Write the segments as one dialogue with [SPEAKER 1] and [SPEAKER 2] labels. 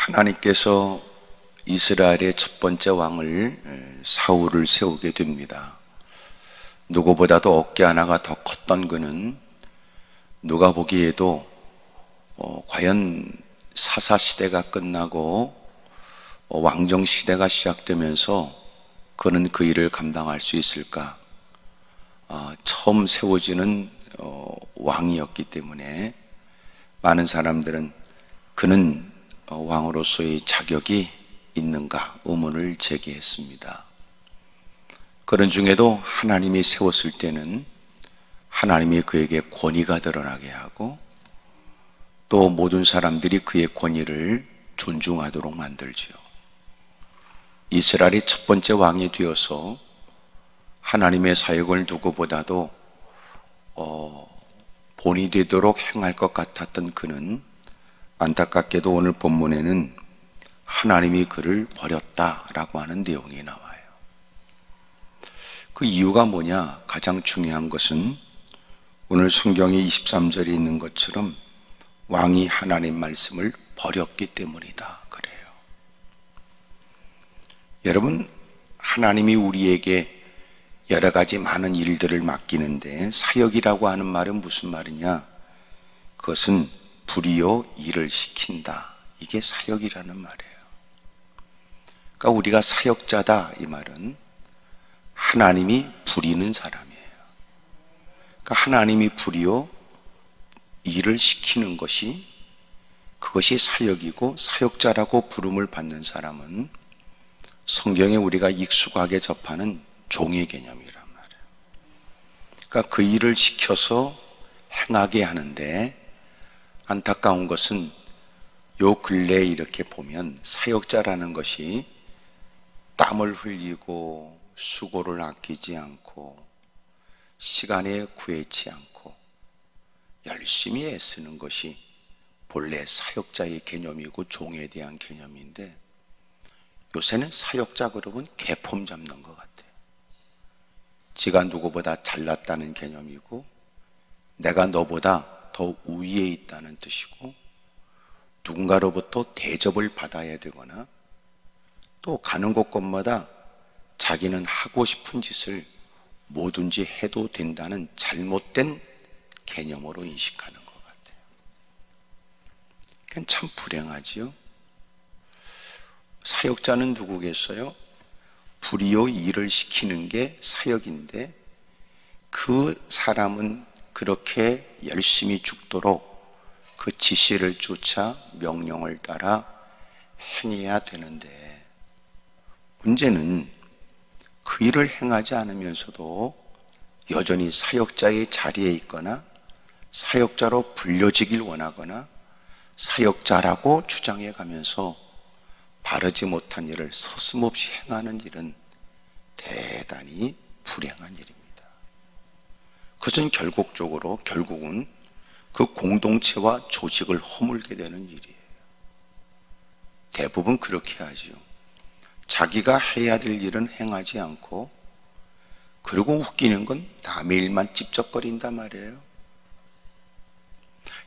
[SPEAKER 1] 하나님께서 이스라엘의 첫 번째 왕을 사울을 세우게 됩니다. 누구보다도 어깨 하나가 더 컸던 그는 누가 보기에도 과연 사사시대가 끝나고 왕정시대가 시작되면서 그는 그 일을 감당할 수 있을까? 처음 세워지는 왕이었기 때문에 많은 사람들은 그는 왕으로서의 자격이 있는가 의문을 제기했습니다. 그런 중에도 하나님이 세웠을 때는 하나님이 그에게 권위가 드러나게 하고 또 모든 사람들이 그의 권위를 존중하도록 만들지요. 이스라엘이 첫 번째 왕이 되어서 하나님의 사역을 누구보다도 본이 되도록 행할 것 같았던 그는 안타깝게도 오늘 본문에는 하나님이 그를 버렸다라고 하는 내용이 나와요. 그 이유가 뭐냐? 가장 중요한 것은 오늘 성경의 23절에 있는 것처럼 왕이 하나님 말씀을 버렸기 때문이다. 그래요. 여러분, 하나님이 우리에게 여러 가지 많은 일들을 맡기는데 사역이라고 하는 말은 무슨 말이냐? 그것은 불이요 일을 시킨다. 이게 사역이라는 말이에요. 그러니까 우리가 사역자다 이 말은 하나님이 부리는 사람이에요. 그러니까 하나님이 불이요 일을 시키는 것이 그것이 사역이고 사역자라고 부름을 받는 사람은 성경에 우리가 익숙하게 접하는 종의 개념이란 말이에요. 그러니까 그 일을 시켜서 행하게 하는데 안타까운 것은 요 근래에 이렇게 보면 사역자라는 것이 땀을 흘리고 수고를 아끼지 않고 시간에 구애치 않고 열심히 애쓰는 것이 본래 사역자의 개념이고 종에 대한 개념인데 요새는 사역자 그러면 개폼 잡는 것 같아요. 지가 누구보다 잘났다는 개념이고 내가 너보다 더 우위에 있다는 뜻이고 누군가로부터 대접을 받아야 되거나 또 가는 곳곳마다 자기는 하고 싶은 짓을 뭐든지 해도 된다는 잘못된 개념으로 인식하는 것 같아요. 그건 참 불행하지요. 사역자는 누구겠어요? 불이요 일을 시키는 게 사역인데 그 사람은 그렇게 열심히 죽도록 그 지시를 쫓아 명령을 따라 행해야 되는데 문제는 그 일을 행하지 않으면서도 여전히 사역자의 자리에 있거나 사역자로 불려지길 원하거나 사역자라고 주장해 가면서 바르지 못한 일을 서슴없이 행하는 일은 대단히 불행한 일입니다. 그것은 결국은 그 공동체와 조직을 허물게 되는 일이에요. 대부분 그렇게 하지요. 자기가 해야 될 일은 행하지 않고 그리고 웃기는 건 남의 일만 찝쩍거린단 말이에요.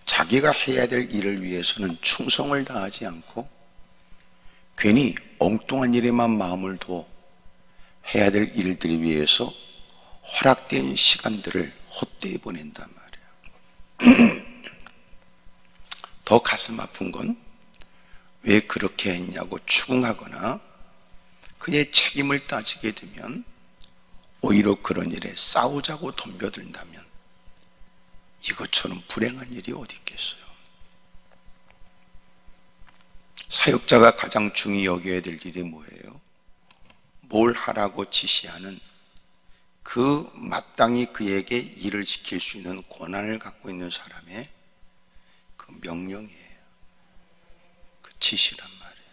[SPEAKER 1] 자기가 해야 될 일을 위해서는 충성을 다하지 않고 괜히 엉뚱한 일에만 마음을 두어 해야 될 일들을 위해서 허락된 시간들을 헛되이 보낸단 말이에요. 더 가슴 아픈 건 왜 그렇게 했냐고 추궁하거나 그의 책임을 따지게 되면 오히려 그런 일에 싸우자고 덤벼든다면 이것처럼 불행한 일이 어디 있겠어요. 사역자가 가장 중히 여겨야 될 일이 뭐예요? 뭘 하라고 지시하는 그 마땅히 그에게 일을 시킬 수 있는 권한을 갖고 있는 사람의 그 명령이에요. 그 지시란 말이에요.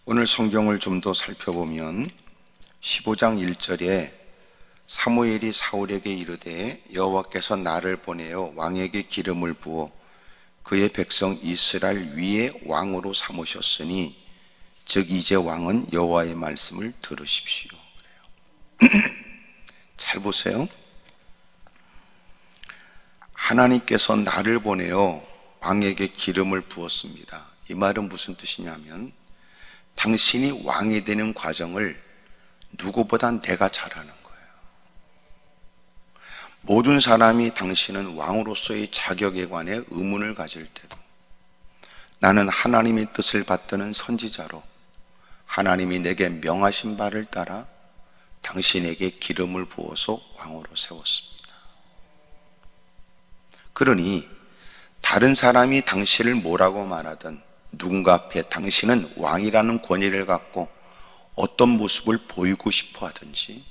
[SPEAKER 1] 오늘 성경을 좀 더 살펴보면 15장 1절에 사무엘이 사울에게 이르되 여호와께서 나를 보내어 왕에게 기름을 부어 그의 백성 이스라엘 위에 왕으로 삼으셨으니 즉 이제 왕은 여호와의 말씀을 들으십시오. 그래요. 잘 보세요. 하나님께서 나를 보내어 왕에게 기름을 부었습니다. 이 말은 무슨 뜻이냐면 당신이 왕이 되는 과정을 누구보다 내가 잘하는 거예요. 모든 사람이 당신은 왕으로서의 자격에 관해 의문을 가질 때도 나는 하나님의 뜻을 받드는 선지자로 하나님이 내게 명하신 바를 따라 당신에게 기름을 부어서 왕으로 세웠습니다. 그러니 다른 사람이 당신을 뭐라고 말하든 누군가 앞에 당신은 왕이라는 권위를 갖고 어떤 모습을 보이고 싶어 하든지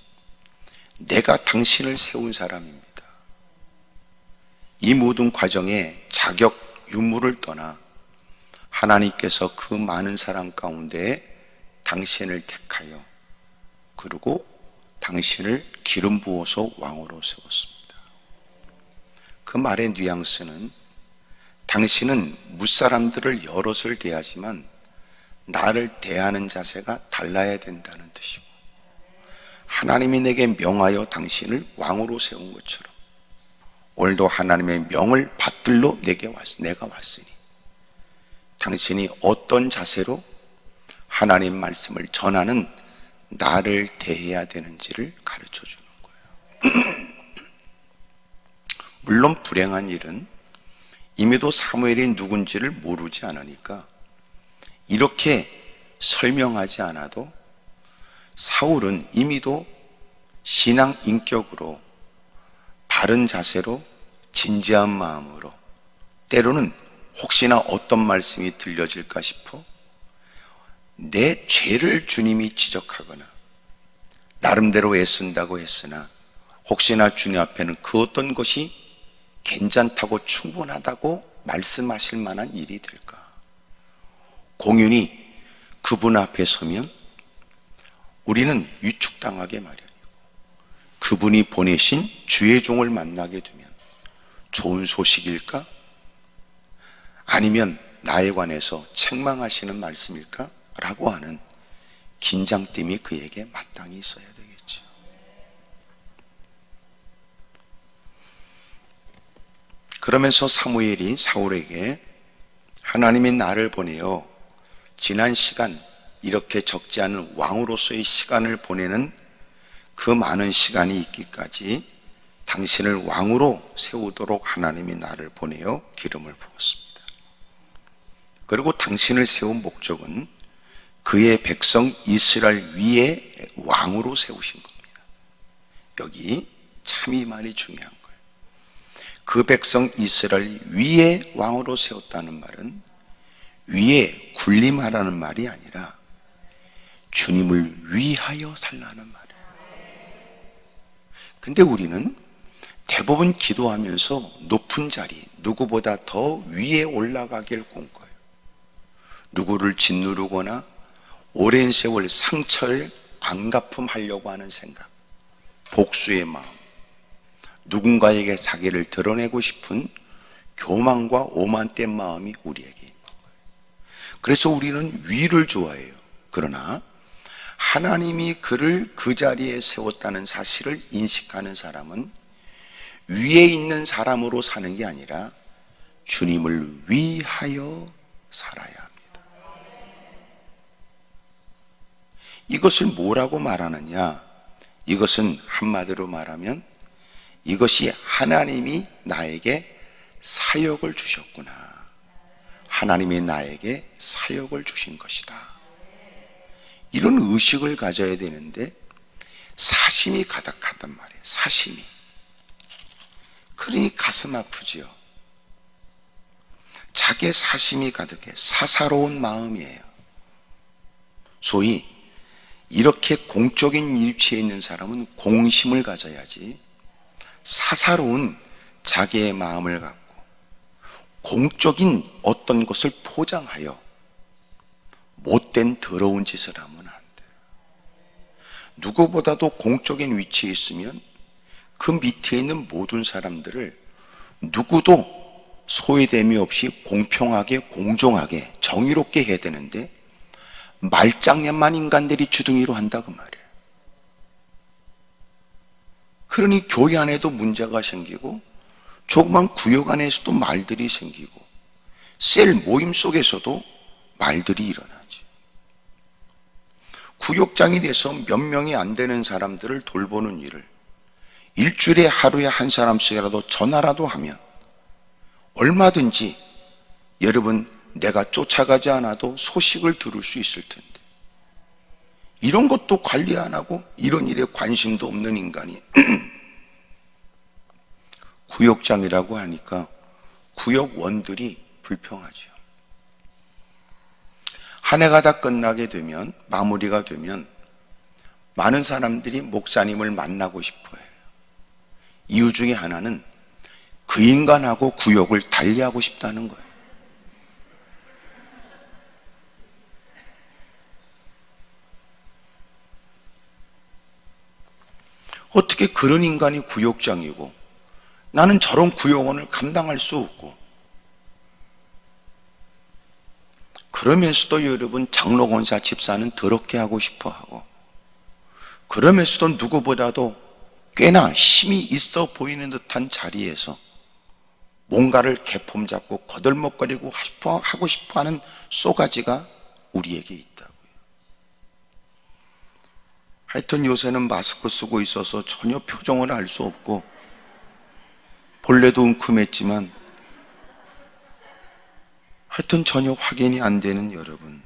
[SPEAKER 1] 내가 당신을 세운 사람입니다. 이 모든 과정에 자격, 유무를 떠나 하나님께서 그 많은 사람 가운데 당신을 택하여 그리고 당신을 기름 부어서 왕으로 세웠습니다. 그 말의 뉘앙스는 당신은 무사람들을 여럿을 대하지만 나를 대하는 자세가 달라야 된다는 뜻이고 하나님이 내게 명하여 당신을 왕으로 세운 것처럼 오늘도 하나님의 명을 받들러 내가 왔으니 당신이 어떤 자세로 하나님 말씀을 전하는 나를 대해야 되는지를 가르쳐 주는 거예요. 물론 불행한 일은 이미도 사무엘이 누군지를 모르지 않으니까 이렇게 설명하지 않아도 사울은 이미도 신앙 인격으로 바른 자세로 진지한 마음으로 때로는 혹시나 어떤 말씀이 들려질까 싶어 내 죄를 주님이 지적하거나 나름대로 애쓴다고 했으나 혹시나 주님 앞에는 그 어떤 것이 괜찮다고 충분하다고 말씀하실 만한 일이 될까? 공연히 그분 앞에 서면 우리는 위축당하게 마련이고 그분이 보내신 주의 종을 만나게 되면 좋은 소식일까? 아니면 나에 관해서 책망하시는 말씀일까? 라고 하는 긴장됨이 그에게 마땅히 있어야 되겠죠. 그러면서 사무엘이 사울에게 하나님이 나를 보내어 지난 시간 이렇게 적지 않은 왕으로서의 시간을 보내는 그 많은 시간이 있기까지 당신을 왕으로 세우도록 하나님이 나를 보내어 기름을 부었습니다. 그리고 당신을 세운 목적은 그의 백성 이스라엘 위에 왕으로 세우신 겁니다. 여기 참 이 말이 중요한 거예요. 그 백성 이스라엘 위에 왕으로 세웠다는 말은 위에 군림하라는 말이 아니라 주님을 위하여 살라는 말이에요. 근데 우리는 대부분 기도하면서 높은 자리, 누구보다 더 위에 올라가길 꿈꿔요. 누구를 짓누르거나 오랜 세월 상처를 안갚음하려고 하는 생각, 복수의 마음, 누군가에게 자기를 드러내고 싶은 교만과 오만된 마음이 우리에게 있는 거예요. 그래서 우리는 위를 좋아해요. 그러나 하나님이 그를 그 자리에 세웠다는 사실을 인식하는 사람은 위에 있는 사람으로 사는 게 아니라 주님을 위하여 살아야 합니다. 이것을 뭐라고 말하느냐? 이것은 한마디로 말하면 이것이 하나님이 나에게 사역을 주셨구나. 하나님이 나에게 사역을 주신 것이다. 이런 의식을 가져야 되는데 사심이 가득하단 말이에요. 사심이. 그러니 가슴 아프지요. 자기의 사심이 가득해 사사로운 마음이에요. 소위 이렇게 공적인 위치에 있는 사람은 공심을 가져야지 사사로운 자기의 마음을 갖고 공적인 어떤 것을 포장하여 못된 더러운 짓을 하면 안 돼요. 누구보다도 공적인 위치에 있으면 그 밑에 있는 모든 사람들을 누구도 소외됨이 없이 공평하게 공정하게 정의롭게 해야 되는데 말장난만 인간들이 주둥이로 한다 그 말이에요. 그러니 교회 안에도 문제가 생기고 조그만 구역 안에서도 말들이 생기고 셀 모임 속에서도 말들이 일어나지. 구역장이 돼서 몇 명이 안 되는 사람들을 돌보는 일을 일주일에 하루에 한 사람씩이라도 전화라도 하면 얼마든지 여러분 내가 쫓아가지 않아도 소식을 들을 수 있을 텐데, 이런 것도 관리 안 하고 이런 일에 관심도 없는 인간이 구역장이라고 하니까 구역원들이 불평하죠. 한 해가 다 끝나게 되면, 마무리가 되면 많은 사람들이 목사님을 만나고 싶어 해요. 이유 중에 하나는 그 인간하고 구역을 달리하고 싶다는 거예요. 어떻게 그런 인간이 구역장이고 나는 저런 구역원을 감당할 수 없고, 그러면서도 여러분 장로권사 집사는 더럽게 하고 싶어 하고, 그러면서도 누구보다도 꽤나 힘이 있어 보이는 듯한 자리에서 뭔가를 개폼 잡고 거들먹거리고 하고 싶어 하는 쏘가지가 우리에게 있다고요. 하여튼 요새는 마스크 쓰고 있어서 전혀 표정을 알 수 없고 본래도 웅큼했지만 하여튼 전혀 확인이 안 되는 여러분,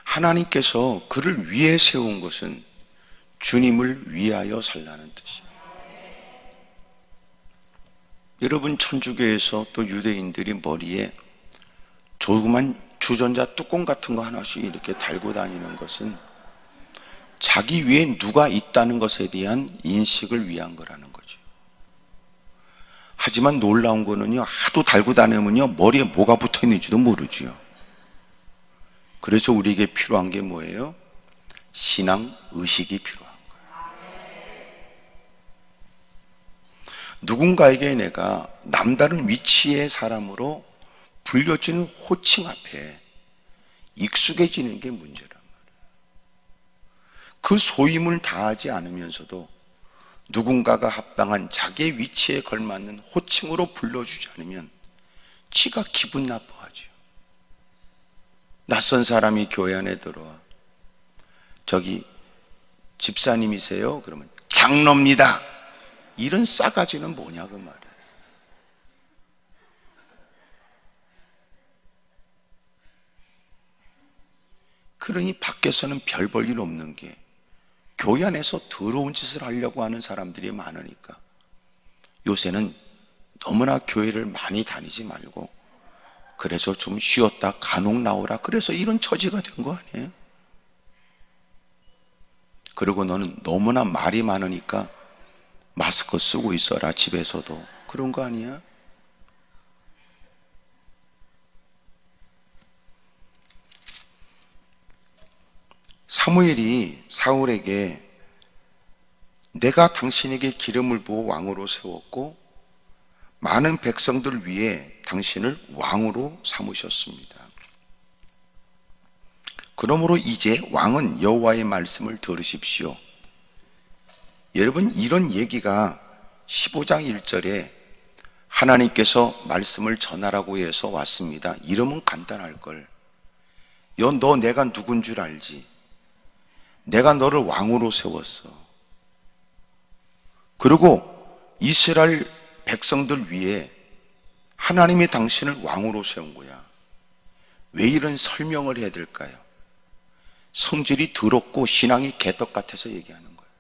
[SPEAKER 1] 하나님께서 그를 위해 세운 것은 주님을 위하여 살라는 뜻이에요. 여러분 천주교에서 또 유대인들이 머리에 조그만 주전자 뚜껑 같은 거 하나씩 이렇게 달고 다니는 것은 자기 위에 누가 있다는 것에 대한 인식을 위한 거라는 거죠. 하지만 놀라운 거는요, 하도 달고 다니면요 머리에 뭐가 붙어 있는지도 모르지요. 그래서 우리에게 필요한 게 뭐예요? 신앙 의식이 필요한 거예요. 누군가에게 내가 남다른 위치의 사람으로 불려지는 호칭 앞에 익숙해지는 게 문제란 말이에요. 그 소임을 다하지 않으면서도 누군가가 합당한 자기의 위치에 걸맞는 호칭으로 불러주지 않으면 지가 기분 나빠하죠. 낯선 사람이 교회 안에 들어와 저기 집사님이세요? 그러면 장로입니다. 이런 싸가지는 뭐냐 그 말이에요. 그러니 밖에서는 별 볼 일 없는 게 교회 안에서 더러운 짓을 하려고 하는 사람들이 많으니까 요새는 너무나 교회를 많이 다니지 말고 그래서 좀 쉬었다 간혹 나오라, 그래서 이런 처지가 된 거 아니에요? 그리고 너는 너무나 말이 많으니까 마스크 쓰고 있어라 집에서도, 그런 거 아니야? 사무엘이 사울에게 내가 당신에게 기름을 부어 왕으로 세웠고 많은 백성들 위해 당신을 왕으로 삼으셨습니다. 그러므로 이제 왕은 여호와의 말씀을 들으십시오. 여러분, 이런 얘기가 15장 1절에 하나님께서 말씀을 전하라고 해서 왔습니다. 이러면 간단할걸. 너 내가 누군 줄 알지? 내가 너를 왕으로 세웠어. 그리고 이스라엘 백성들 위해 하나님이 당신을 왕으로 세운 거야. 왜 이런 설명을 해야 될까요? 성질이 더럽고 신앙이 개떡 같아서 얘기하는 거예요.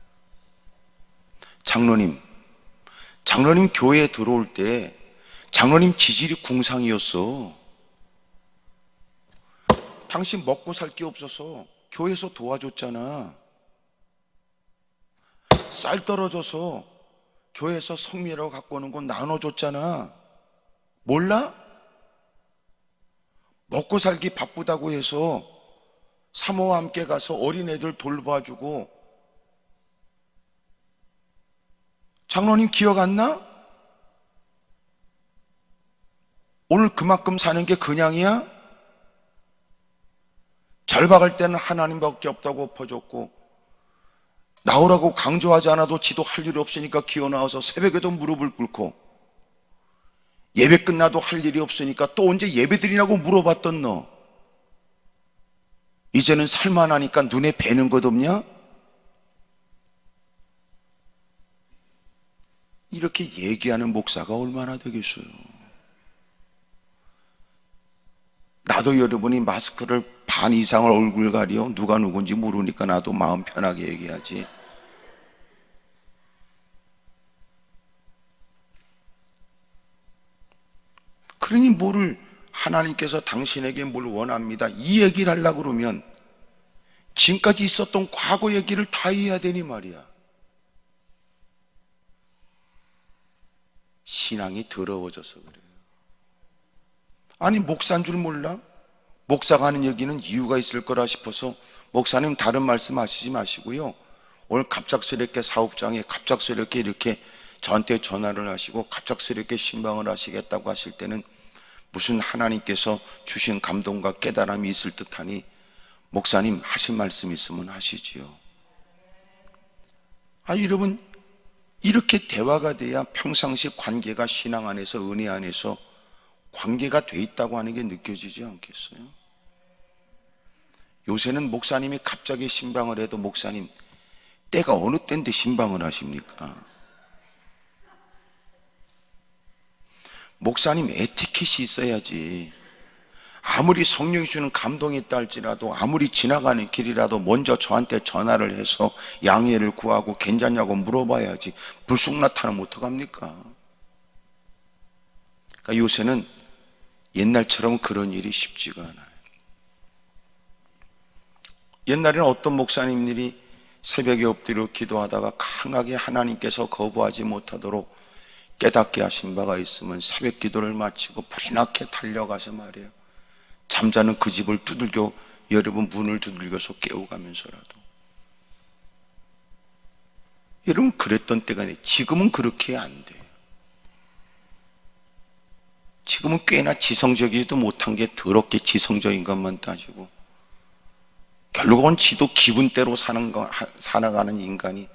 [SPEAKER 1] 장로님 교회에 들어올 때 장로님 지질이 궁상이었어. 당신 먹고 살 게 없어서 교회에서 도와줬잖아. 쌀 떨어져서 교회에서 성미라고 갖고 오는 건 나눠줬잖아. 몰라? 먹고 살기 바쁘다고 해서 사모와 함께 가서 어린애들 돌봐주고, 장로님 기억 안 나? 오늘 그만큼 사는 게 그냥이야? 절박할 때는 하나님밖에 없다고 엎어줬고 나오라고 강조하지 않아도 지도 할 일이 없으니까 기어 나와서 새벽에도 무릎을 꿇고, 예배 끝나도 할 일이 없으니까 또 언제 예배 드리냐고 물어봤던 너, 이제는 살만하니까 눈에 뵈는 것 없냐? 이렇게 얘기하는 목사가 얼마나 되겠어요? 나도 여러분이 마스크를 반 이상을 얼굴 가려 누가 누군지 모르니까 나도 마음 편하게 얘기하지. 그러니 뭐를 하나님께서 당신에게 뭘 원합니다, 이 얘기를 하려고 그러면 지금까지 있었던 과거 얘기를 다 해야 되니 말이야. 신앙이 더러워져서 그래요. 아니, 목사인 줄 몰라? 목사가 하는 얘기는 이유가 있을 거라 싶어서 목사님 다른 말씀 하시지 마시고요, 오늘 갑작스럽게 사업장에 갑작스럽게 이렇게 저한테 전화를 하시고 갑작스럽게 신방을 하시겠다고 하실 때는 무슨 하나님께서 주신 감동과 깨달음이 있을 듯하니 목사님 하신 말씀 있으면 하시지요. 여러분, 이렇게 대화가 돼야 평상시 관계가 신앙 안에서, 은혜 안에서 관계가 돼 있다고 하는 게 느껴지지 않겠어요? 요새는 목사님이 갑자기 신방을 해도 목사님 때가 어느 때인데 신방을 하십니까? 목사님 에티켓이 있어야지. 아무리 성령이 주는 감동이 있다 할지라도, 아무리 지나가는 길이라도 먼저 저한테 전화를 해서 양해를 구하고 괜찮냐고 물어봐야지. 불쑥 나타나면 어떡합니까? 그러니까 요새는 옛날처럼 그런 일이 쉽지가 않아요. 옛날에는 어떤 목사님들이 새벽에 엎드려 기도하다가 강하게 하나님께서 거부하지 못하도록 깨닫게 하신 바가 있으면 새벽 기도를 마치고 불이 나게 달려가서 말이에요, 잠자는 그 집을 두들겨, 여러분 문을 두들겨서 깨워가면서라도. 여러분, 그랬던 때가 있는데 지금은 그렇게 안 돼요. 지금은 꽤나 지성적이지도 못한 게 더럽게 지성적인 것만 따지고, 결국은 지도 기분대로 살아가는 인간이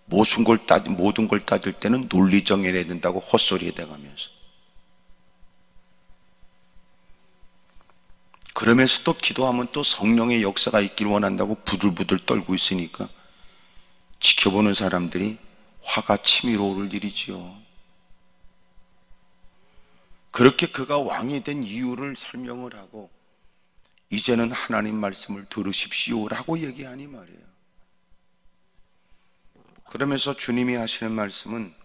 [SPEAKER 1] 모든 걸 따질 때는 논리 정연해야 된다고 헛소리에 대가면서, 그러면서 또 기도하면 또 성령의 역사가 있기를 원한다고 부들부들 떨고 있으니까 지켜보는 사람들이 화가 치밀어 오를 일이지요. 그렇게 그가 왕이 된 이유를 설명을 하고 이제는 하나님 말씀을 들으십시오라고 얘기하니 말이에요. 그러면서 주님이 하시는 말씀은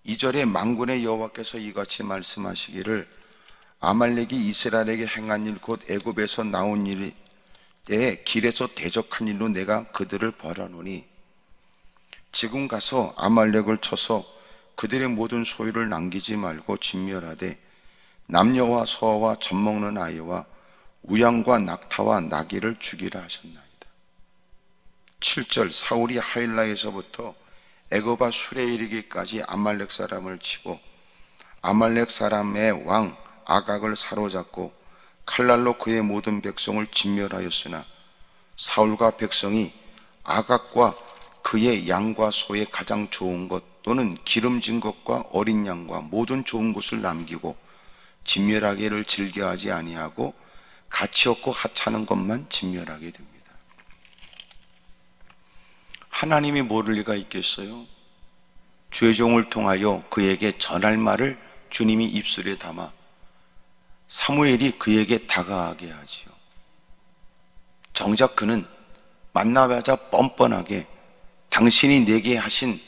[SPEAKER 1] 2절에 만군의 여호와께서 이같이 말씀하시기를 아말렉이 이스라엘에게 행한 일 곧 애굽에서 나온 일에 길에서 대적한 일로 내가 그들을 벌하노니 지금 가서 아말렉을 쳐서 그들의 모든 소유를 남기지 말고 진멸하되 남녀와 소아와 젖먹는 아이와 우양과 낙타와 나귀를 죽이라 하셨나이다. 7절 사울이 하일라에서부터 애굽아 술에 이르기까지 아말렉 사람을 치고 아말렉 사람의 왕 아각을 사로잡고 칼날로 그의 모든 백성을 진멸하였으나 사울과 백성이 아각과 그의 양과 소의 가장 좋은 것 또는 기름진 것과 어린 양과 모든 좋은 것을 남기고 진멸하기를 즐겨하지 아니하고 가치 없고 하찮은 것만 진멸하게 됩니다. 하나님이 모를 리가 있겠어요? 죄종을 통하여 그에게 전할 말을 주님이 입술에 담아 사무엘이 그에게 다가가게 하지요. 정작 그는 만나자마자 뻔뻔하게 당신이 내게 하신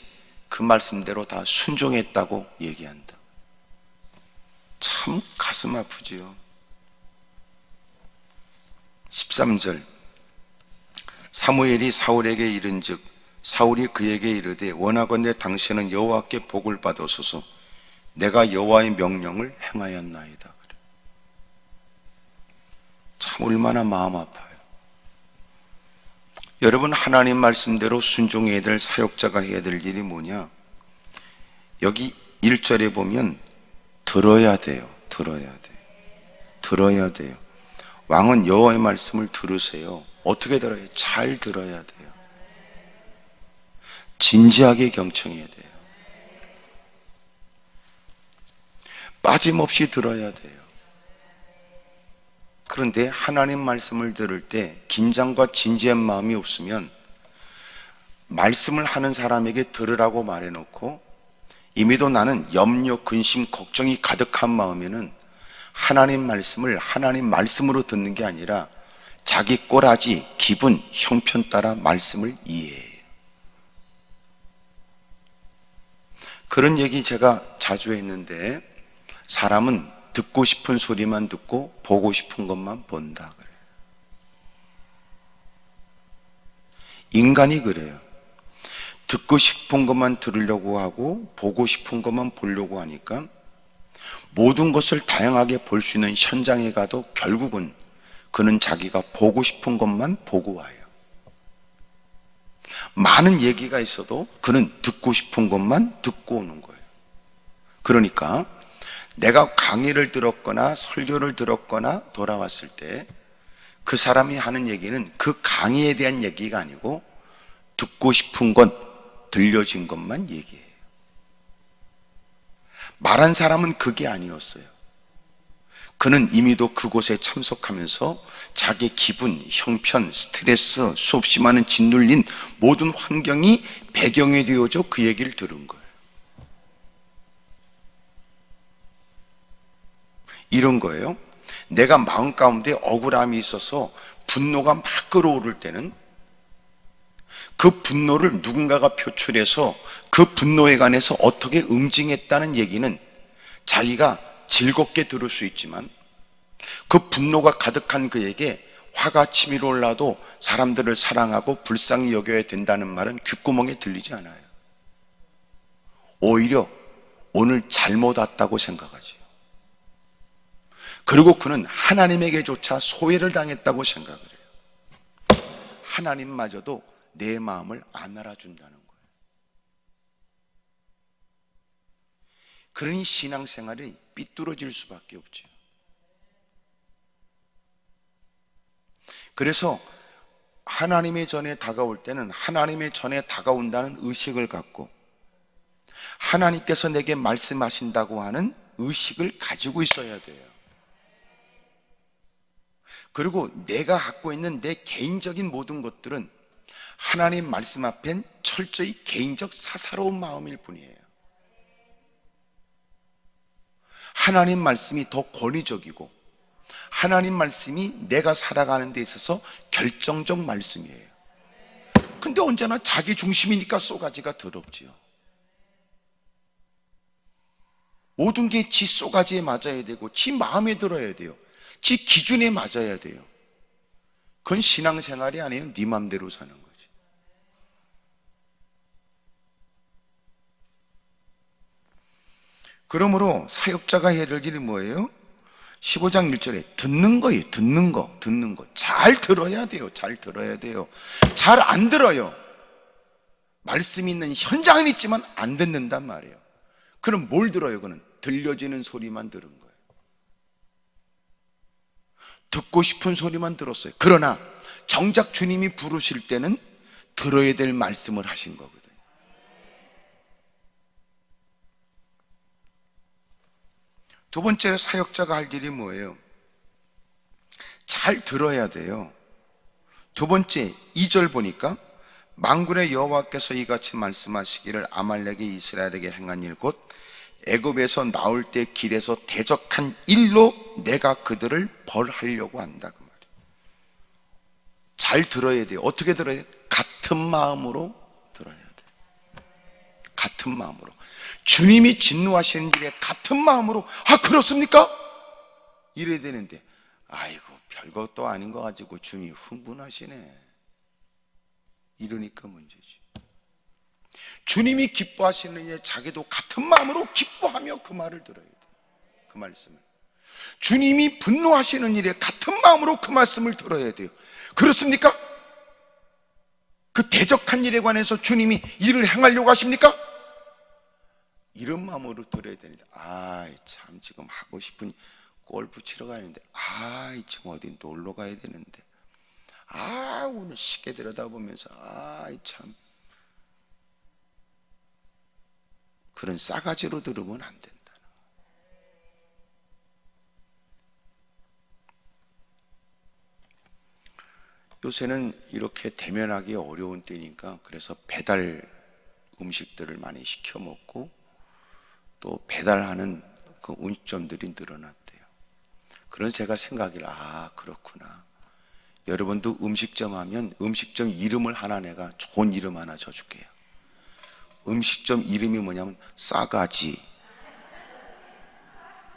[SPEAKER 1] 그 말씀대로 다 순종했다고 얘기한다. 참 가슴 아프지요. 13절 사무엘이 사울에게 이른즉 사울이 그에게 이르되 원하건대 당신은 여호와께 복을 받으소서 내가 여호와의 명령을 행하였나이다. 참 얼마나 마음 아파요. 여러분, 하나님 말씀대로 순종해야 될 사역자가 해야 될 일이 뭐냐? 여기 1절에 보면 들어야 돼요. 들어야 돼요. 왕은 여호와의 말씀을 들으세요. 어떻게 들어요? 잘 들어야 돼요. 진지하게 경청해야 돼요. 빠짐없이 들어야 돼요. 그런데 하나님 말씀을 들을 때 긴장과 진지한 마음이 없으면 말씀을 하는 사람에게 들으라고 말해놓고 이미도 나는 염려, 근심, 걱정이 가득한 마음에는 하나님 말씀을 하나님 말씀으로 듣는 게 아니라 자기 꼬라지, 기분, 형편 따라 말씀을 이해해요. 그런 얘기 제가 자주 했는데 사람은 듣고 싶은 소리만 듣고 보고 싶은 것만 본다 그래요. 인간이 그래요. 듣고 싶은 것만 들으려고 하고 보고 싶은 것만 보려고 하니까 모든 것을 다양하게 볼 수 있는 현장에 가도 결국은 그는 자기가 보고 싶은 것만 보고 와요. 많은 얘기가 있어도 그는 듣고 싶은 것만 듣고 오는 거예요. 그러니까 내가 강의를 들었거나 설교를 들었거나 돌아왔을 때 그 사람이 하는 얘기는 그 강의에 대한 얘기가 아니고 듣고 싶은 것, 들려진 것만 얘기해요. 말한 사람은 그게 아니었어요. 그는 이미도 그곳에 참석하면서 자기 기분, 형편, 스트레스, 수없이 많은 짓눌린 모든 환경이 배경이 되어져 그 얘기를 들은 거예요. 이런 거예요. 내가 마음 가운데 억울함이 있어서 분노가 막 끓어오를 때는 그 분노를 누군가가 표출해서 그 분노에 관해서 어떻게 응징했다는 얘기는 자기가 즐겁게 들을 수 있지만 그 분노가 가득한 그에게 화가 치밀어 올라도 사람들을 사랑하고 불쌍히 여겨야 된다는 말은 귓구멍에 들리지 않아요. 오히려 오늘 잘못 왔다고 생각하지요. 그리고 그는 하나님에게조차 소외를 당했다고 생각을 해요. 하나님마저도 내 마음을 안 알아준다는 거예요. 그러니 신앙생활이 삐뚤어질 수밖에 없죠. 그래서 하나님의 전에 다가올 때는 하나님의 전에 다가온다는 의식을 갖고 하나님께서 내게 말씀하신다고 하는 의식을 가지고 있어야 돼요. 그리고 내가 갖고 있는 내 개인적인 모든 것들은 하나님 말씀 앞엔 철저히 개인적 사사로운 마음일 뿐이에요. 하나님 말씀이 더 권위적이고 하나님 말씀이 내가 살아가는 데 있어서 결정적 말씀이에요. 근데 언제나 자기 중심이니까 쏘가지가 더럽지요. 모든 게 지 쏘가지에 맞아야 되고 지 마음에 들어야 돼요. 지 기준에 맞아야 돼요. 그건 신앙생활이 아니에요. 네 맘대로 사는 거지. 그러므로 사역자가 해야 될 일이 뭐예요? 15장 1절에 듣는 거예요. 듣는 거. 잘 들어야 돼요. 잘 들어야 돼요. 잘 안 들어요. 말씀이 있는 현장은 있지만 안 듣는단 말이에요. 그럼 뭘 들어요? 그는 들려지는 소리만 들은 거예요. 듣고 싶은 소리만 들었어요. 그러나 정작 주님이 부르실 때는 들어야 될 말씀을 하신 거거든요. 두 번째로 사역자가 할 일이 뭐예요? 잘 들어야 돼요. 두 번째 2절 보니까 만군의 여호와께서 이같이 말씀하시기를 아말렉이 이스라엘에게 행한 일 곧 애굽에서 나올 때 길에서 대적한 일로 내가 그들을 벌하려고 한다 그 말이에요. 잘 들어야 돼요. 어떻게 들어야 돼요? 같은 마음으로 들어야 돼요. 같은 마음으로. 주님이 진노하시는 일에 같은 마음으로 그렇습니까? 이래야 되는데 아이고 별것도 아닌 거 가지고 주님이 흥분하시네 이러니까 문제지. 주님이 기뻐하시는 일에 자기도 같은 마음으로 기뻐하며 그 말을 들어야 돼요. 그 말씀을. 주님이 분노하시는 일에 같은 마음으로 그 말씀을 들어야 돼요. 그렇습니까? 그 대적한 일에 관해서 주님이 일을 행하려고 하십니까? 이런 마음으로 들어야 되는데 참 지금 하고 싶은 골프 치러 가는데 지금 어디 놀러 가야 되는데 오늘 시계 들여다보면서 참 그런 싸가지로 들으면 안 된다. 요새는 이렇게 대면하기 어려운 때니까 그래서 배달 음식들을 많이 시켜 먹고 또 배달하는 그 음식점들이 늘어났대요. 그런 제가 생각을 그렇구나. 여러분도 음식점 하면 음식점 이름을 하나 내가 좋은 이름 하나 줘줄게요. 음식점 이름이 뭐냐면 싸가지.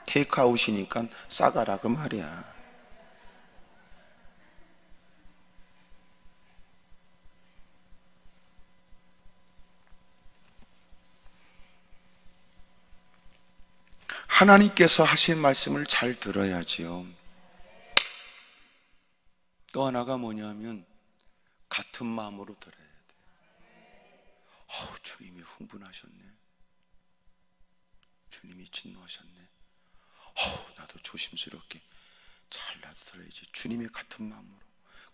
[SPEAKER 1] 테이크아웃이니까 싸가라 그 말이야. 하나님께서 하신 말씀을 잘 들어야지요. 또 하나가 뭐냐면 같은 마음으로 들어야 돼요. 주님이 흥분하셨네. 주님이 진노하셨네. 나도 조심스럽게 잘 들어야지. 주님의 같은 마음으로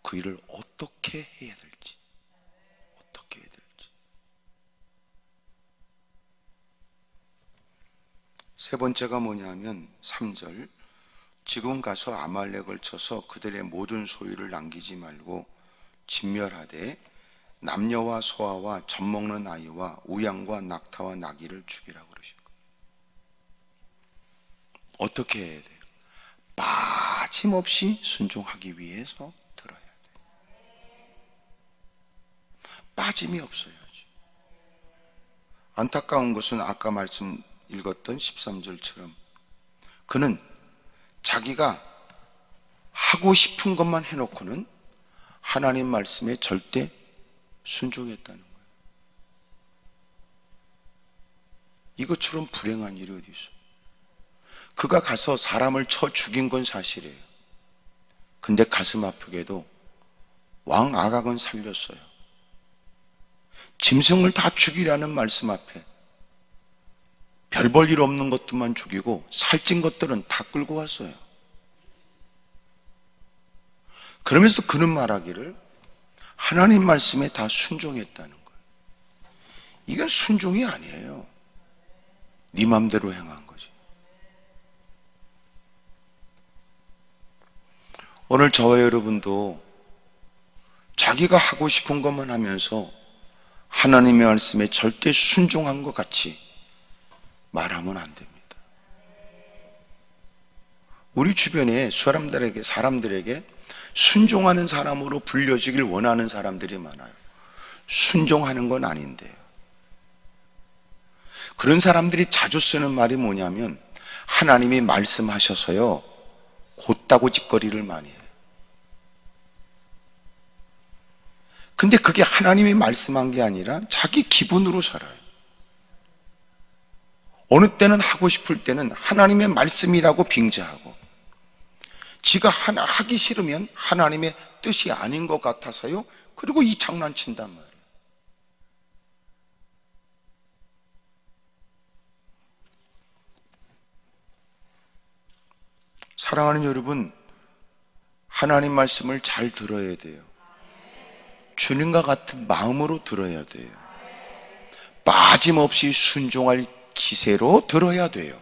[SPEAKER 1] 그 일을 어떻게 해야 될지. 세 번째가 뭐냐면 3절, 지금 가서 아말렉을 쳐서 그들의 모든 소유를 남기지 말고 진멸하되 남녀와 소아와 젖먹는 아이와 우양과 낙타와 나귀를 죽이라 그러신 거예요. 어떻게 해야 돼요? 빠짐없이 순종하기 위해서 들어야 돼요. 빠짐이 없어야지. 안타까운 것은 아까 말씀 읽었던 13절처럼 그는 자기가 하고 싶은 것만 해놓고는 하나님 말씀에 절대 순종했다는 거예요. 이것처럼 불행한 일이 어디 있어요? 그가 가서 사람을 쳐 죽인 건 사실이에요. 근데 가슴 아프게도 왕 아각은 살렸어요. 짐승을 다 죽이라는 말씀 앞에 별 볼 일 없는 것들만 죽이고 살찐 것들은 다 끌고 왔어요. 그러면서 그는 말하기를 하나님 말씀에 다 순종했다는 거예요. 이건 순종이 아니에요. 네 맘대로 행한 거지. 오늘 저와 여러분도 자기가 하고 싶은 것만 하면서 하나님의 말씀에 절대 순종한 것 같이 말하면 안 됩니다. 우리 주변에 사람들에게 순종하는 사람으로 불려지길 원하는 사람들이 많아요. 순종하는 건 아닌데요. 그런 사람들이 자주 쓰는 말이 뭐냐면 하나님이 말씀하셔서요 곧다고 짓거리를 많이 해요. 근데 그게 하나님이 말씀한 게 아니라 자기 기분으로 살아요. 어느 때는 하고 싶을 때는 하나님의 말씀이라고 빙자하고 지가 하기 싫으면 하나님의 뜻이 아닌 것 같아서요 그리고 이 장난친단 말이에요. 사랑하는 여러분, 하나님 말씀을 잘 들어야 돼요. 주님과 같은 마음으로 들어야 돼요. 빠짐없이 순종할 기세로 들어야 돼요.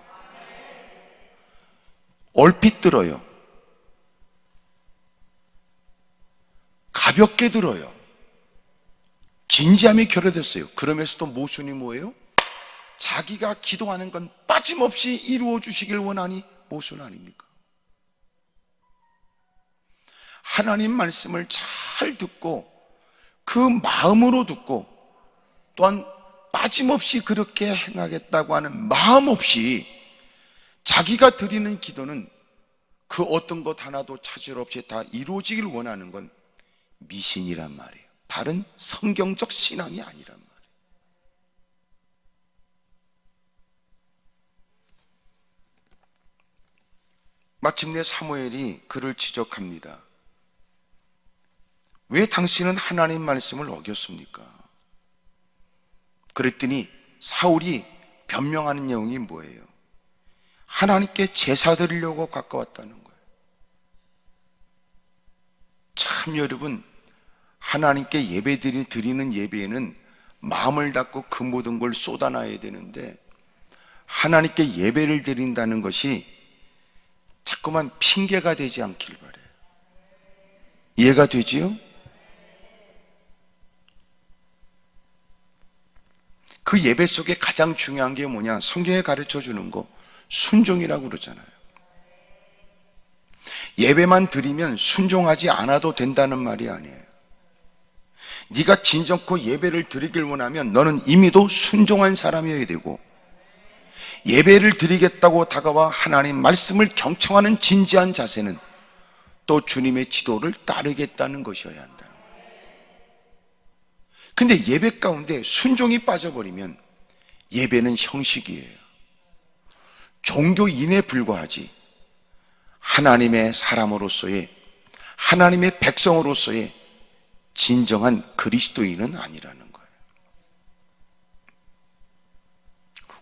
[SPEAKER 1] 얼핏 들어요. 가볍게 들어요. 진지함이 결여됐어요. 그러면서도 모순이 뭐예요? 자기가 기도하는 건 빠짐없이 이루어 주시길 원하니 모순 아닙니까? 하나님 말씀을 잘 듣고 그 마음으로 듣고 또한 빠짐없이 그렇게 행하겠다고 하는 마음 없이 자기가 드리는 기도는 그 어떤 것 하나도 차질 없이 다 이루어지길 원하는 건 미신이란 말이에요. 바른 성경적 신앙이 아니란 말이에요. 마침내 사무엘이 그를 지적합니다. 왜 당신은 하나님 말씀을 어겼습니까? 그랬더니 사울이 변명하는 내용이 뭐예요? 하나님께 제사 드리려고 가까웠다는 거예요. 참 여러분, 하나님께 드리는 예배에는 마음을 닫고 그 모든 걸 쏟아놔야 되는데 하나님께 예배를 드린다는 것이 자꾸만 핑계가 되지 않길 바라요. 이해가 되지요? 그 예배 속에 가장 중요한 게 뭐냐? 성경에 가르쳐 주는 거 순종이라고 그러잖아요. 예배만 드리면 순종하지 않아도 된다는 말이 아니에요. 네가 진정코 예배를 드리길 원하면 너는 이미도 순종한 사람이어야 되고, 예배를 드리겠다고 다가와 하나님 말씀을 경청하는 진지한 자세는 또 주님의 지도를 따르겠다는 것이어야 한다는 거예요. 근데 예배 가운데 순종이 빠져버리면 예배는 형식이에요. 종교인에 불과하지 하나님의 사람으로서의, 하나님의 백성으로서의 진정한 그리스도인은 아니라는 거예요.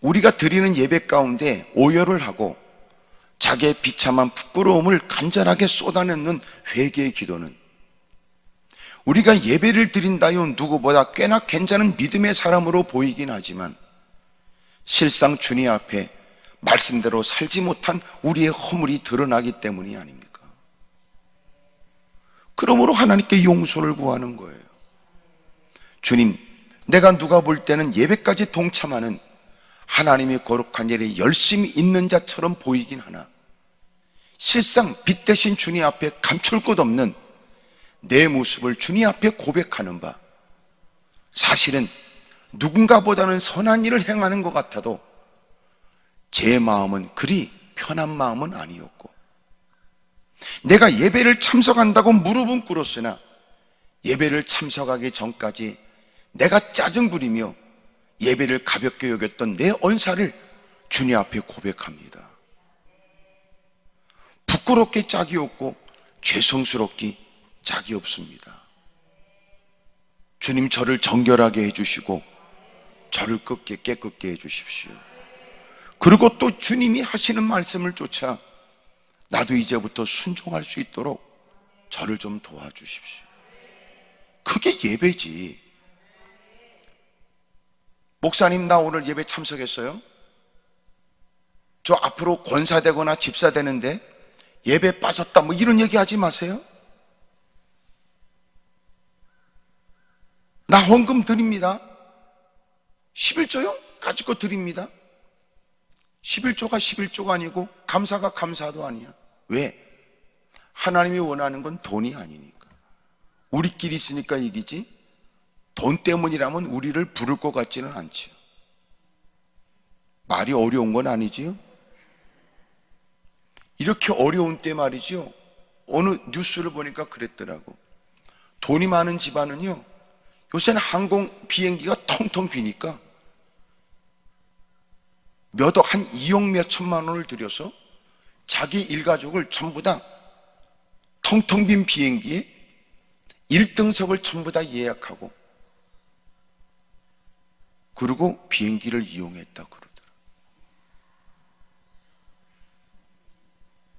[SPEAKER 1] 우리가 드리는 예배 가운데 오열을 하고 자기의 비참한 부끄러움을 간절하게 쏟아내는 회개의 기도는 우리가 예배를 드린다요 누구보다 꽤나 괜찮은 믿음의 사람으로 보이긴 하지만 실상 주님 앞에 말씀대로 살지 못한 우리의 허물이 드러나기 때문이 아닙니까? 그러므로 하나님께 용서를 구하는 거예요. 주님, 내가 누가 볼 때는 예배까지 동참하는 하나님의 거룩한 일에 열심히 있는 자처럼 보이긴 하나 실상 빛 대신 주님 앞에 감출 것 없는 내 모습을 주님 앞에 고백하는 바, 사실은 누군가보다는 선한 일을 행하는 것 같아도 제 마음은 그리 편한 마음은 아니었고, 내가 예배를 참석한다고 무릎은 꿇었으나 예배를 참석하기 전까지 내가 짜증 부리며 예배를 가볍게 여겼던 내 언사를 주님 앞에 고백합니다. 부끄럽게 짝이 없고 죄송스럽기 짝이 없습니다. 주님, 저를 정결하게 해주시고 저를 깨끗게 해주십시오. 그리고 또 주님이 하시는 말씀을 쫓아 나도 이제부터 순종할 수 있도록 저를 좀 도와주십시오. 그게 예배지. 목사님, 나 오늘 예배 참석했어요? 저 앞으로 권사되거나 집사되는데 예배 빠졌다 뭐 이런 얘기 하지 마세요. 나 헌금 드립니다. 11조요? 가지고 드립니다. 11조가 11조가 아니고 감사가 감사도 아니야. 왜? 하나님이 원하는 건 돈이 아니니까. 우리끼리 있으니까 이기지 돈 때문이라면 우리를 부를 것 같지는 않지요. 말이 어려운 건 아니지요. 이렇게 어려운 때 말이지요, 어느 뉴스를 보니까 그랬더라고. 돈이 많은 집안은요, 요새는 항공 비행기가 텅텅 비니까 한 2억 몇 천만 원을 들여서 자기 일가족을 전부 다 텅텅 빈 비행기에 1등석을 전부 다 예약하고 그리고 비행기를 이용했다 그러더라.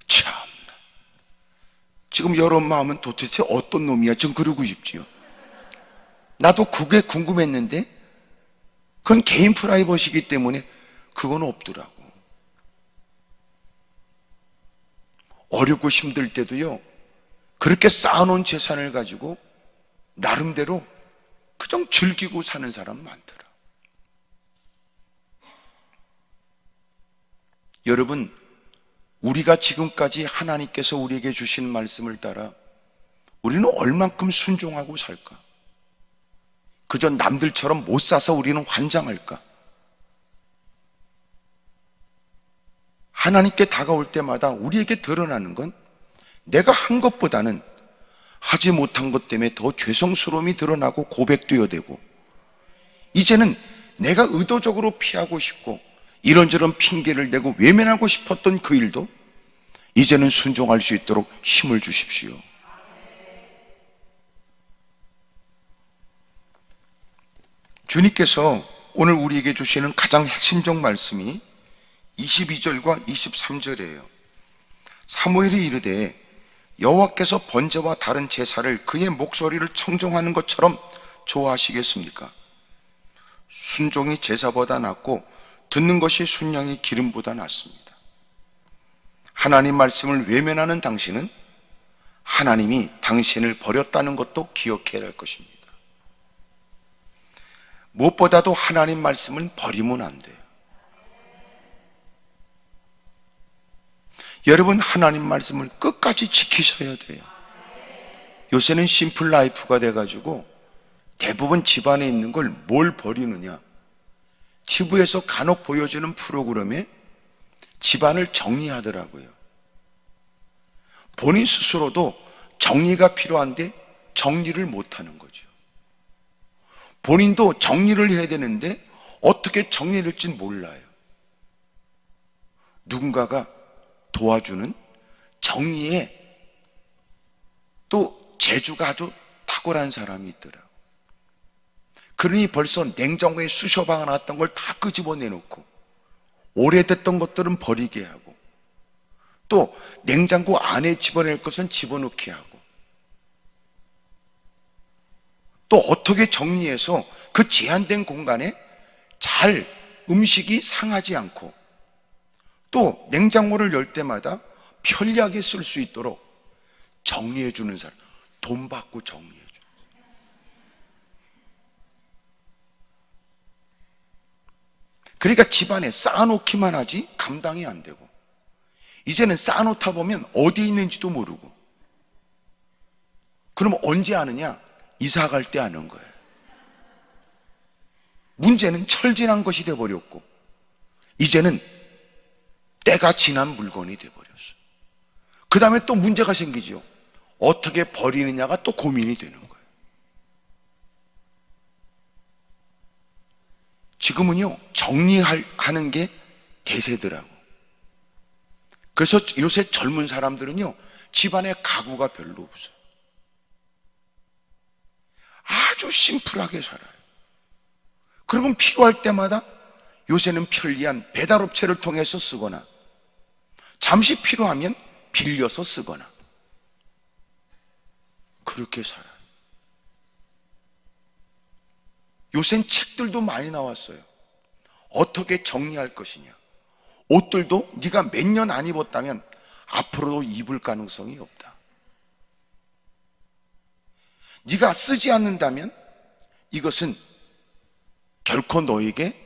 [SPEAKER 1] 참나, 지금 여러분 마음은 도대체 어떤 놈이야? 좀 그러고 싶지요. 나도 그게 궁금했는데 그건 개인 프라이버시기 때문에 그건 없더라고. 어렵고 힘들 때도요, 그렇게 쌓아놓은 재산을 가지고 나름대로 그냥 즐기고 사는 사람 많더라. 여러분, 우리가 지금까지 하나님께서 우리에게 주신 말씀을 따라 우리는 얼만큼 순종하고 살까? 그저 남들처럼 못 사서 우리는 환장할까? 하나님께 다가올 때마다 우리에게 드러나는 건 내가 한 것보다는 하지 못한 것 때문에 더 죄송스러움이 드러나고 고백되어야 되고, 이제는 내가 의도적으로 피하고 싶고 이런저런 핑계를 대고 외면하고 싶었던 그 일도 이제는 순종할 수 있도록 힘을 주십시오. 주님께서 오늘 우리에게 주시는 가장 핵심적 말씀이 22절과 23절이에요. 사무엘이 이르되 여호와께서 번제와 다른 제사를 그의 목소리를 청종하는 것처럼 좋아하시겠습니까? 순종이 제사보다 낫고 듣는 것이 순양의 기름보다 낫습니다. 하나님 말씀을 외면하는 당신은 하나님이 당신을 버렸다는 것도 기억해야 할 것입니다. 무엇보다도 하나님 말씀을 버리면 안 돼요. 여러분, 하나님 말씀을 끝까지 지키셔야 돼요. 요새는 심플 라이프가 돼가지고 대부분 집안에 있는 걸 뭘 버리느냐, TV에서 간혹 보여주는 프로그램에 집안을 정리하더라고요. 본인 스스로도 정리가 필요한데 정리를 못하는 거죠. 본인도 정리를 해야 되는데 어떻게 정리를 할지 몰라요. 누군가가 도와주는 정리에 또 재주가 아주 탁월한 사람이 있더라고요. 그러니 벌써 냉장고에 수셔방아 놨던 걸 다 끄집어내놓고 오래됐던 것들은 버리게 하고 또 냉장고 안에 집어낼 것은 집어넣게 하고 또 어떻게 정리해서 그 제한된 공간에 잘 음식이 상하지 않고 또 냉장고를 열 때마다 편리하게 쓸 수 있도록 정리해 주는 사람, 돈 받고 정리해 줘. 그러니까 집안에 쌓아놓기만 하지 감당이 안 되고 이제는 쌓아놓다 보면 어디에 있는지도 모르고 그러면 언제 아느냐? 이사 갈 때 아는 거예요. 문제는 철진한 것이 돼버렸고 이제는 때가 지난 물건이 돼버렸어. 그 다음에 또 문제가 생기죠. 어떻게 버리느냐가 또 고민이 되는 거예요. 지금은요, 정리하는 게 대세더라고. 그래서 요새 젊은 사람들은요, 집안에 가구가 별로 없어요. 아주 심플하게 살아요. 그러면 필요할 때마다 요새는 편리한 배달업체를 통해서 쓰거나 잠시 필요하면 빌려서 쓰거나 그렇게 살아요. 요새는 책들도 많이 나왔어요. 어떻게 정리할 것이냐. 옷들도 네가 몇 년 안 입었다면 앞으로도 입을 가능성이 없다. 네가 쓰지 않는다면 이것은 결코 너에게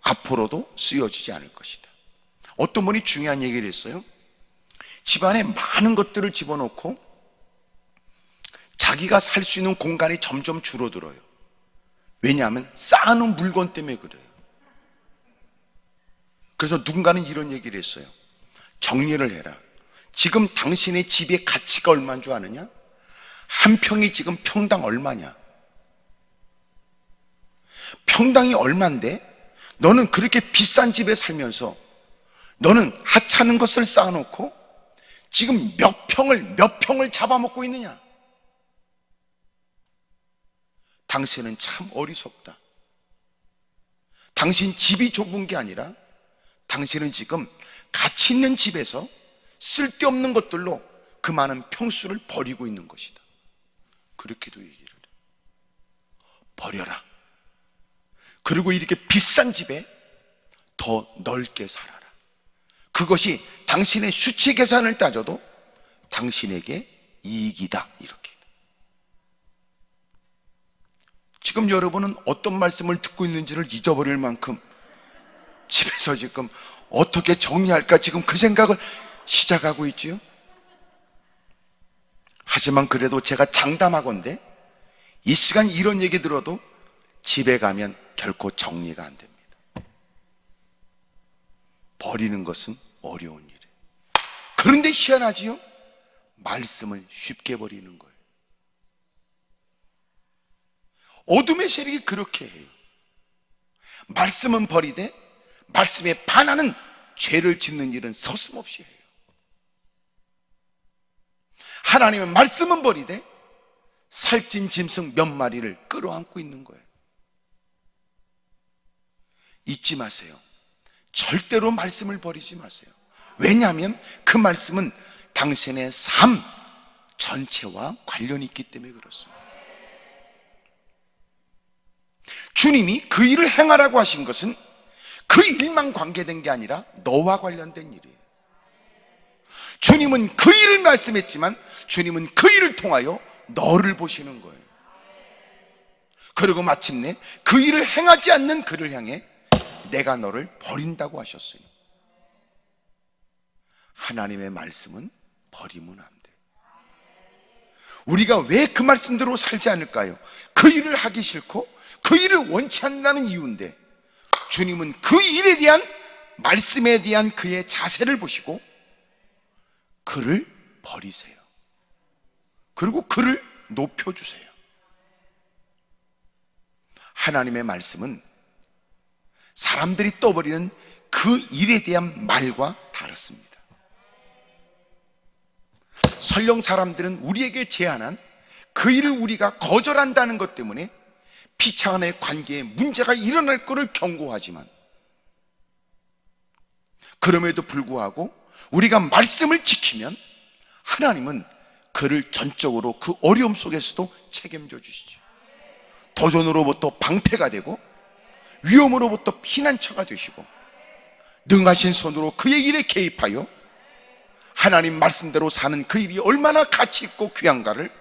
[SPEAKER 1] 앞으로도 쓰여지지 않을 것이다. 어떤 분이 중요한 얘기를 했어요. 집안에 많은 것들을 집어넣고 자기가 살 수 있는 공간이 점점 줄어들어요. 왜냐하면 쌓아놓은 물건 때문에 그래요. 그래서 누군가는 이런 얘기를 했어요. 정리를 해라. 지금 당신의 집의 가치가 얼마인 줄 아느냐? 한 평이 지금 평당 얼마냐? 평당이 얼만데 너는 그렇게 비싼 집에 살면서 너는 하찮은 것을 쌓아놓고 지금 몇 평을 잡아먹고 있느냐? 당신은 참 어리석다. 당신 집이 좁은 게 아니라 당신은 지금 가치 있는 집에서 쓸데없는 것들로 그 많은 평수를 버리고 있는 것이다. 그렇게도 얘기를 해. 버려라. 그리고 이렇게 비싼 집에 더 넓게 살아라. 그것이 당신의 수치 계산을 따져도 당신에게 이익이다. 이렇게. 지금 여러분은 어떤 말씀을 듣고 있는지를 잊어버릴 만큼 집에서 지금 어떻게 정리할까 지금 그 생각을 시작하고 있지요. 하지만 그래도 제가 장담하건대 이 시간 이런 얘기 들어도 집에 가면 결코 정리가 안 됩니다. 버리는 것은 어려운 일이에요. 그런데 희한하지요? 말씀을 쉽게 버리는 거예요. 어둠의 세력이 그렇게 해요. 말씀은 버리되 말씀에 반하는 죄를 짓는 일은 서슴없이 해요. 하나님의 말씀은 버리되 살찐 짐승 몇 마리를 끌어안고 있는 거예요. 잊지 마세요. 절대로 말씀을 버리지 마세요. 왜냐하면 그 말씀은 당신의 삶 전체와 관련이 있기 때문에 그렇습니다. 주님이 그 일을 행하라고 하신 것은 그 일만 관계된 게 아니라 너와 관련된 일이에요. 주님은 그 일을 말씀했지만 주님은 그 일을 통하여 너를 보시는 거예요. 그리고 마침내 그 일을 행하지 않는 그를 향해 내가 너를 버린다고 하셨어요. 하나님의 말씀은 버리면 안 돼. 우리가 왜 그 말씀대로 살지 않을까요? 그 일을 하기 싫고 그 일을 원치 않는다는 이유인데, 주님은 그 일에 대한 말씀에 대한 그의 자세를 보시고 그를 버리세요. 그리고 그를 높여주세요. 하나님의 말씀은 사람들이 떠버리는 그 일에 대한 말과 다릅니다. 설령 사람들은 우리에게 제안한 그 일을 우리가 거절한다는 것 때문에 피차간의 관계에 문제가 일어날 것을 경고하지만, 그럼에도 불구하고 우리가 말씀을 지키면 하나님은 그를 전적으로 그 어려움 속에서도 책임져 주시죠. 도전으로부터 방패가 되고 위험으로부터 피난처가 되시고 능하신 손으로 그의 일에 개입하여 하나님 말씀대로 사는 그 일이 얼마나 가치 있고 귀한가를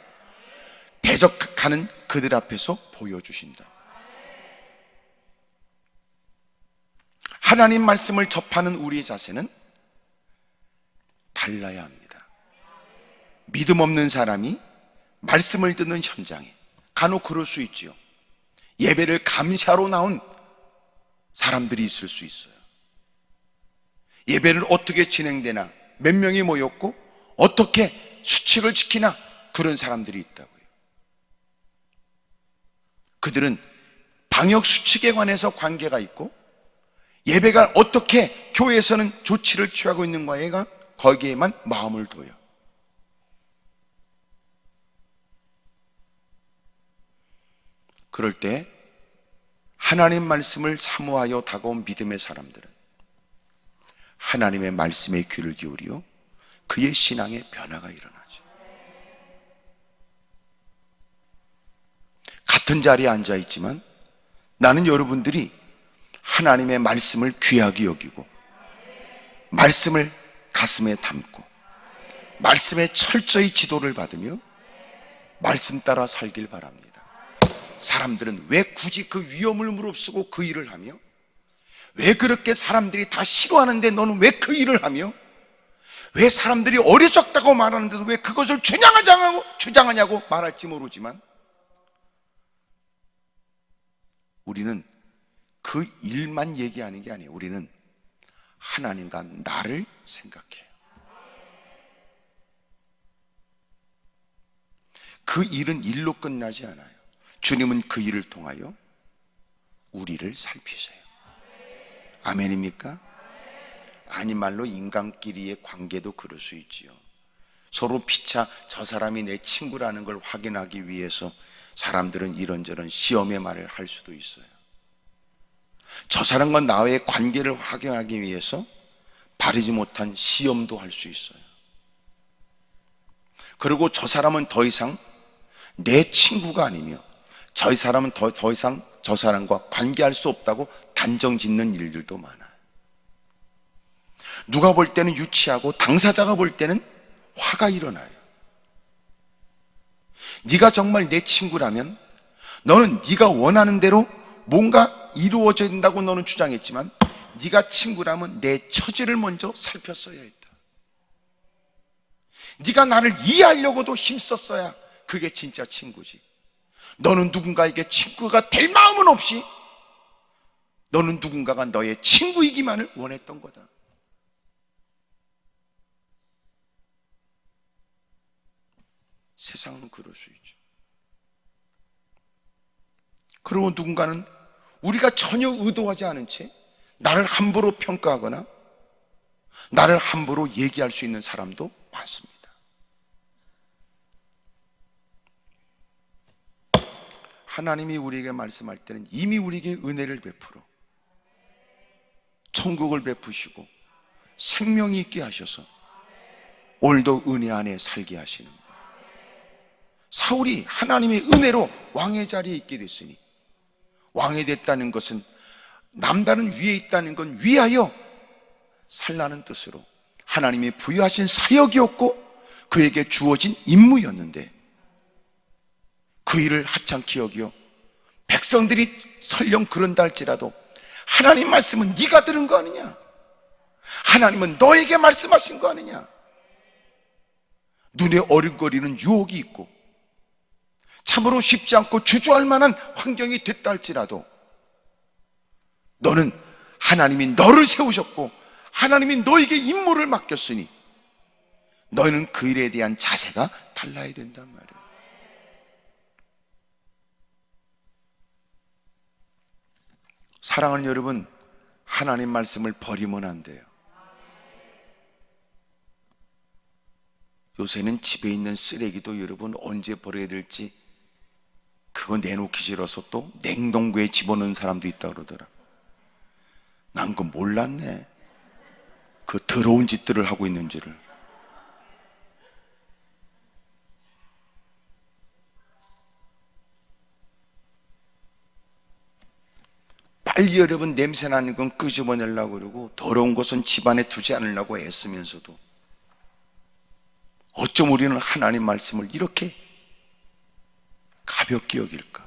[SPEAKER 1] 대적하는 그들 앞에서 보여주신다. 하나님 말씀을 접하는 우리의 자세는 달라야 합니다. 믿음 없는 사람이 말씀을 듣는 현장에 간혹 그럴 수 있지요. 예배를 감시하러 나온 사람들이 있을 수 있어요. 예배를 어떻게 진행되나, 몇 명이 모였고 어떻게 수칙을 지키나, 그런 사람들이 있다고요. 그들은 방역 수칙에 관해서 관계가 있고 예배가 어떻게 교회에서는 조치를 취하고 있는가에 거기에만 마음을 둬요. 그럴 때 하나님 말씀을 사모하여 다가온 믿음의 사람들은 하나님의 말씀에 귀를 기울이어 그의 신앙에 변화가 일어나죠. 같은 자리에 앉아 있지만 나는 여러분들이 하나님의 말씀을 귀하게 여기고 말씀을 가슴에 담고 말씀에 철저히 지도를 받으며 말씀 따라 살길 바랍니다. 사람들은 왜 굳이 그 위험을 무릅쓰고 그 일을 하며, 왜 그렇게 사람들이 다 싫어하는데 너는 왜 그 일을 하며, 왜 사람들이 어리석다고 말하는데도 왜 그것을 주장하냐고 말할지 모르지만, 우리는 그 일만 얘기하는 게 아니에요. 우리는 하나님과 나를 생각해요. 그 일은 일로 끝나지 않아요. 주님은 그 일을 통하여 우리를 살피세요. 아멘입니까? 아니 말로 인간끼리의 관계도 그럴 수 있지요. 서로 피차 저 사람이 내 친구라는 걸 확인하기 위해서 사람들은 이런저런 시험의 말을 할 수도 있어요. 저 사람과 나의 관계를 확인하기 위해서 바르지 못한 시험도 할 수 있어요. 그리고 저 사람은 더 이상 내 친구가 아니며 저 사람은 더 이상 저 사람과 관계할 수 없다고 단정 짓는 일들도 많아요. 누가 볼 때는 유치하고 당사자가 볼 때는 화가 일어나요. 네가 정말 내 친구라면 너는 네가 원하는 대로 뭔가 이루어져야 된다고 너는 주장했지만, 네가 친구라면 내 처지를 먼저 살폈어야 했다. 네가 나를 이해하려고도 힘썼어야 그게 진짜 친구지. 너는 누군가에게 친구가 될 마음은 없이 너는 누군가가 너의 친구이기만을 원했던 거다. 세상은 그럴 수 있죠. 그리고 누군가는 우리가 전혀 의도하지 않은 채 나를 함부로 평가하거나 나를 함부로 얘기할 수 있는 사람도 많습니다. 하나님이 우리에게 말씀할 때는 이미 우리에게 은혜를 베풀어 천국을 베푸시고 생명이 있게 하셔서 오늘도 은혜 안에 살게 하시는 거예요. 사울이 하나님의 은혜로 왕의 자리에 있게 됐으니, 왕이 됐다는 것은 남다른 위에 있다는 건 위하여 살라는 뜻으로 하나님이 부여하신 사역이었고 그에게 주어진 임무였는데 그 일을 하찮게 여기어 백성들이 설령 그런다 할지라도 하나님 말씀은 네가 들은 거 아니냐, 하나님은 너에게 말씀하신 거 아니냐, 눈에 어른거리는 유혹이 있고 참으로 쉽지 않고 주저할 만한 환경이 됐다 할지라도 너는 하나님이 너를 세우셨고 하나님이 너에게 임무를 맡겼으니 너희는 그 일에 대한 자세가 달라야 된단 말이에요. 사랑하는 여러분, 하나님 말씀을 버리면 안 돼요. 요새는 집에 있는 쓰레기도 여러분 언제 버려야 될지 그거 내놓기 싫어서 또 냉동고에 집어넣는 사람도 있다고 그러더라. 난 그거 몰랐네, 그 더러운 짓들을 하고 있는 줄을. 빨리 여러분 냄새나는 건 끄집어내려고 그러고 더러운 것은 집안에 두지 않으려고 애쓰면서도 어쩜 우리는 하나님 말씀을 이렇게 가볍게 여길까?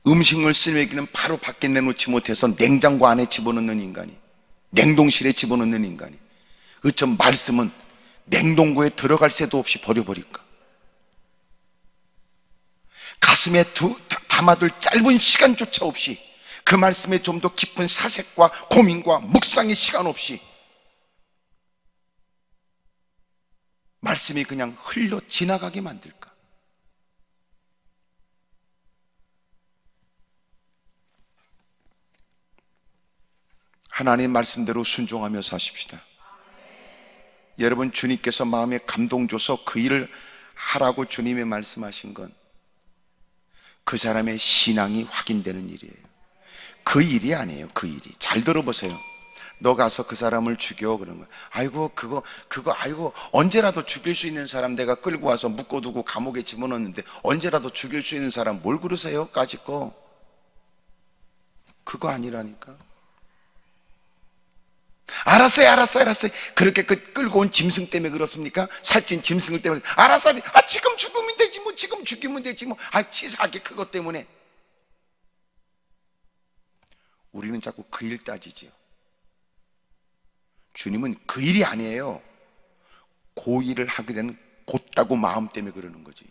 [SPEAKER 1] 음식물 쓰레기는 바로 밖에 내놓지 못해서 냉장고 안에 집어넣는 인간이, 냉동실에 집어넣는 인간이 어쩜 말씀은 냉동고에 들어갈 새도 없이 버려버릴까? 가슴에 담아둘 짧은 시간조차 없이 그 말씀에 좀 더 깊은 사색과 고민과 묵상의 시간 없이 말씀이 그냥 흘러 지나가게 만들까? 하나님 말씀대로 순종하며 사십시다. 여러분, 주님께서 마음에 감동 줘서 그 일을 하라고 주님이 말씀하신 건 그 사람의 신앙이 확인되는 일이에요. 그 일이 아니에요. 그 일이. 잘 들어보세요. 너 가서 그 사람을 죽여 그런 거야. 아이고 그거 아이고 언제라도 죽일 수 있는 사람 내가 끌고 와서 묶어두고 감옥에 집어넣는데 언제라도 죽일 수 있는 사람 뭘 그러세요? 까짓 거. 그거 아니라니까. 알았어요. 그렇게 끌고 온 짐승 때문에 그렇습니까? 살찐 짐승을 때문에. 알았어요. 지금 죽으면 되지 뭐. 지금 죽이면 되지 뭐. 치사하게 그것 때문에. 우리는 자꾸 그 일 따지지요. 주님은 그 일이 아니에요. 그 일을 하게 된 곧다고 마음 때문에 그러는 거지.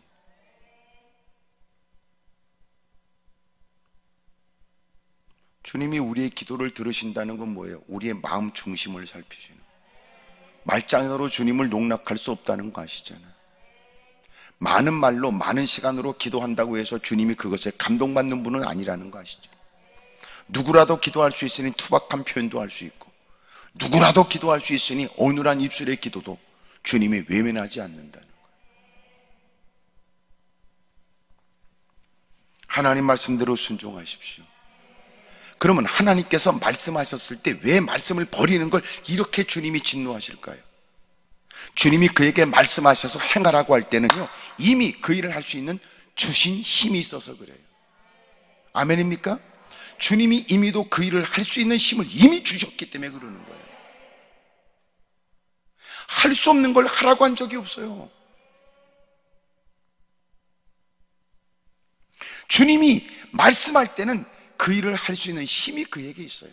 [SPEAKER 1] 주님이 우리의 기도를 들으신다는 건 뭐예요? 우리의 마음 중심을 살피시는. 말장난으로 주님을 농락할 수 없다는 거 아시잖아요. 많은 말로 많은 시간으로 기도한다고 해서 주님이 그것에 감동받는 분은 아니라는 거 아시죠? 누구라도 기도할 수 있으니 투박한 표현도 할 수 있고 누구라도 기도할 수 있으니 어눌한 입술의 기도도 주님이 외면하지 않는다는 거예요. 하나님 말씀대로 순종하십시오. 그러면 하나님께서 말씀하셨을 때 왜 말씀을 버리는 걸 이렇게 주님이 진노하실까요? 주님이 그에게 말씀하셔서 행하라고 할 때는요, 이미 그 일을 할 수 있는 주신 힘이 있어서 그래요. 아멘입니까? 주님이 이미도 그 일을 할 수 있는 힘을 이미 주셨기 때문에 그러는 거예요. 할 수 없는 걸 하라고 한 적이 없어요. 주님이 말씀할 때는 그 일을 할 수 있는 힘이 그에게 있어요.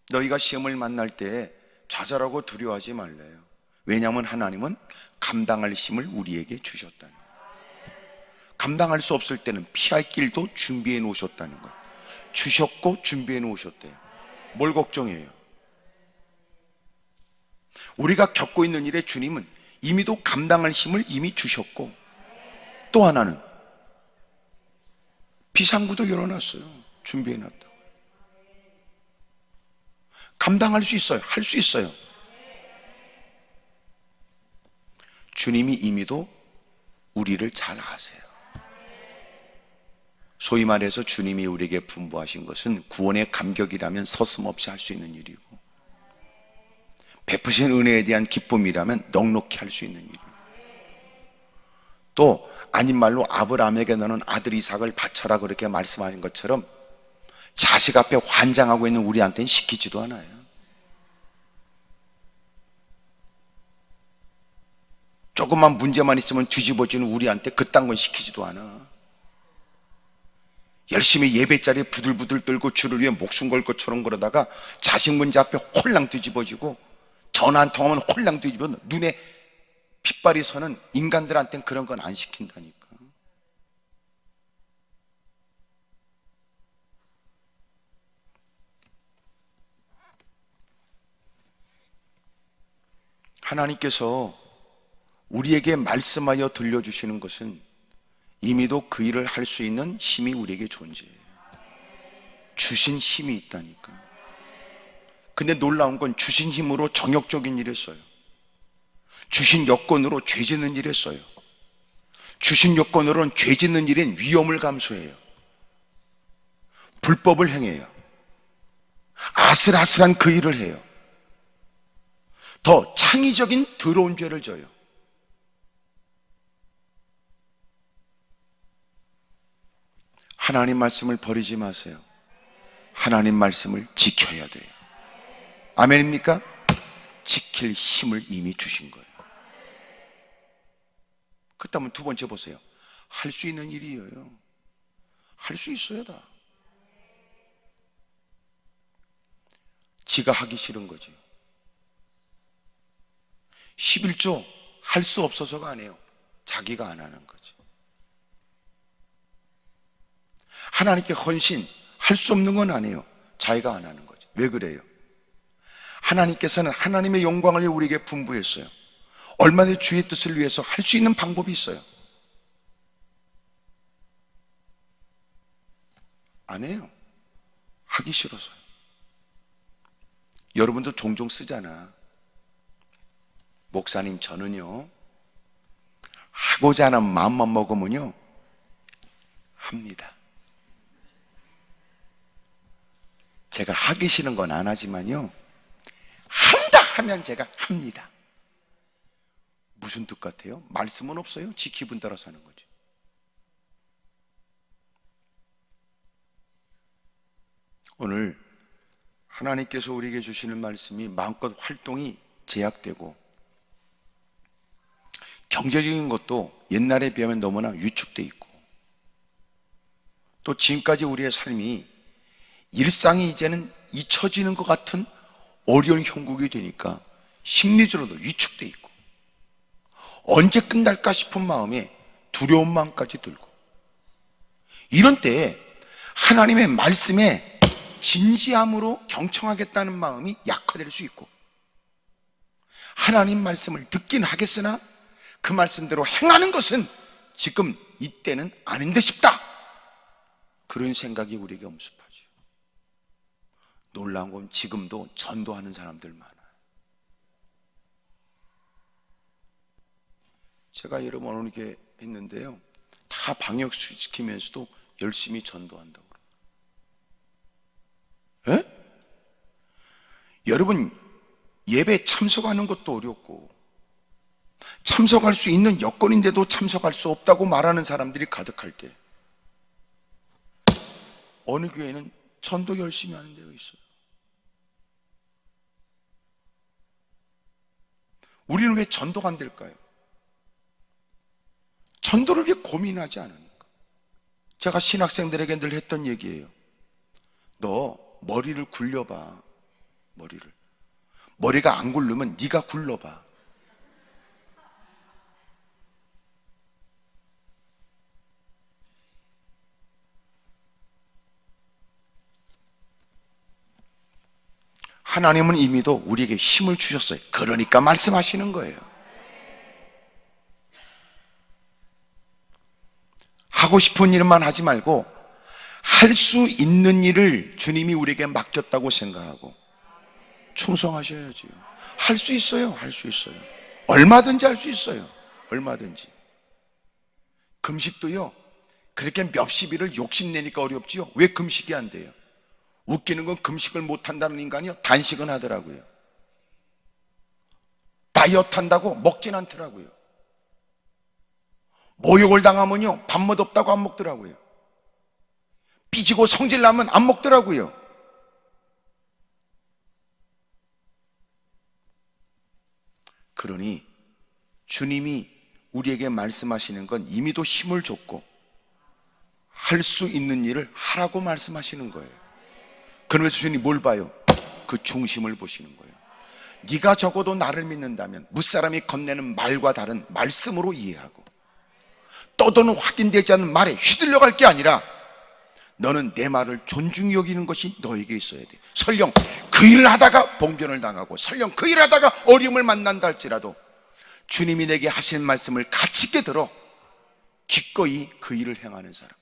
[SPEAKER 1] 너희가 시험을 만날 때 좌절하고 두려워하지 말래요. 왜냐하면 하나님은 감당할 힘을 우리에게 주셨다는 거예요. 감당할 수 없을 때는 피할 길도 준비해 놓으셨다는 거예요. 주셨고 준비해 놓으셨대요. 뭘 걱정해요? 우리가 겪고 있는 일에 주님은 이미도 감당할 힘을 이미 주셨고, 또 하나는 비상구도 열어놨어요. 준비해놨다고. 감당할 수 있어요. 할 수 있어요. 주님이 이미도 우리를 잘 아세요. 소위 말해서 주님이 우리에게 분부하신 것은 구원의 감격이라면 서슴없이 할 수 있는 일이고, 베푸신 은혜에 대한 기쁨이라면 넉넉히 할 수 있는 일이고, 또 아닌 말로 아브라함에게 너는 아들 이삭을 바쳐라 그렇게 말씀하신 것처럼 자식 앞에 환장하고 있는 우리한테는 시키지도 않아요. 조금만 문제만 있으면 뒤집어지는 우리한테 그딴 건 시키지도 않아. 열심히 예배 자리에 부들부들 떨고 주를 위해 목숨 걸 것처럼 그러다가 자식 문제 앞에 홀랑 뒤집어지고 전화 한 통하면 홀랑 뒤집어 눈에 핏발이 서는 인간들한테는 그런 건 안 시킨다니까. 하나님께서 우리에게 말씀하여 들려주시는 것은 이미도 그 일을 할 수 있는 힘이 우리에게 존재해요. 주신 힘이 있다니까. 근데 놀라운 건 주신 힘으로 정욕적인 일에 써요. 주신 여건으로 죄 짓는 일에 써요. 주신 여건으로는 죄 짓는 일엔 위험을 감수해요. 불법을 행해요. 아슬아슬한 그 일을 해요. 더 창의적인 더러운 죄를 져요. 하나님 말씀을 버리지 마세요. 하나님 말씀을 지켜야 돼요. 아멘입니까? 지킬 힘을 이미 주신 거예요. 그렇다면 두 번째 보세요. 할 수 있는 일이에요. 할 수 있어요, 다. 지가 하기 싫은 거지. 11조 할 수 없어서가 아니에요. 자기가 안 하는 거지. 하나님께 헌신 할 수 없는 건 아니에요. 자기가 안 하는 거지. 왜 그래요? 하나님께서는 하나님의 영광을 우리에게 분부했어요. 얼마든지 주의 뜻을 위해서 할 수 있는 방법이 있어요. 안 해요. 하기 싫어서요. 여러분도 종종 쓰잖아. 목사님, 저는요 하고자 하는 마음만 먹으면요 합니다. 제가 하기 싫은 건 안 하지만요 한다 하면 제가 합니다. 무슨 뜻 같아요? 말씀은 없어요. 지 기분 따라 사는 거지. 오늘 하나님께서 우리에게 주시는 말씀이 마음껏 활동이 제약되고 경제적인 것도 옛날에 비하면 너무나 위축돼 있고 또 지금까지 우리의 삶이 일상이 이제는 잊혀지는 것 같은 어려운 형국이 되니까 심리적으로도 위축돼 있고 언제 끝날까 싶은 마음에 두려운 마음까지 들고 이런 때에 하나님의 말씀에 진지함으로 경청하겠다는 마음이 약화될 수 있고 하나님 말씀을 듣긴 하겠으나 그 말씀대로 행하는 것은 지금 이때는 아닌 듯 싶다. 그런 생각이 우리에게 엄습하죠. 놀라운 건 지금도 전도하는 사람들 많아요. 제가 여러 번 이렇게 했는데요 다 방역시키면서도 열심히 전도한다고 그래요. 예? 여러분 예배 참석하는 것도 어렵고 참석할 수 있는 여건인데도 참석할 수 없다고 말하는 사람들이 가득할 때 어느 교회는 전도 열심히 하는 데가 있어요. 우리는 왜 전도가 안 될까요? 전도를 왜 고민하지 않으니까. 제가 신학생들에게 늘 했던 얘기예요. 너 머리를 굴려봐. 머리가 안 굴르면 네가 굴러봐. 하나님은 이미도 우리에게 힘을 주셨어요. 그러니까 말씀하시는 거예요. 하고 싶은 일만 하지 말고 할 수 있는 일을 주님이 우리에게 맡겼다고 생각하고 충성하셔야지요. 할 수 있어요. 할 수 있어요. 얼마든지 할 수 있어요. 얼마든지. 금식도요 그렇게 몇십 일을 욕심내니까 어렵지요. 왜 금식이 안 돼요? 웃기는 건 금식을 못한다는 인간이요 단식은 하더라고요. 다이어트 한다고 먹진 않더라고요. 모욕을 당하면요, 밥맛 없다고 안 먹더라고요. 삐지고 성질 나면 안 먹더라고요. 그러니 주님이 우리에게 말씀하시는 건 이미도 힘을 줬고 할 수 있는 일을 하라고 말씀하시는 거예요. 그러면서 주님이 뭘 봐요? 그 중심을 보시는 거예요. 네가 적어도 나를 믿는다면 무사람이 건네는 말과 다른 말씀으로 이해하고 떠도는 확인되지 않는 말에 휘둘려 갈 게 아니라 너는 내 말을 존중히 여기는 것이 너에게 있어야 돼. 설령 그 일을 하다가 봉변을 당하고 설령 그 일을 하다가 어려움을 만난다 할지라도 주님이 내게 하신 말씀을 가치 있게 들어 기꺼이 그 일을 행하는 사람.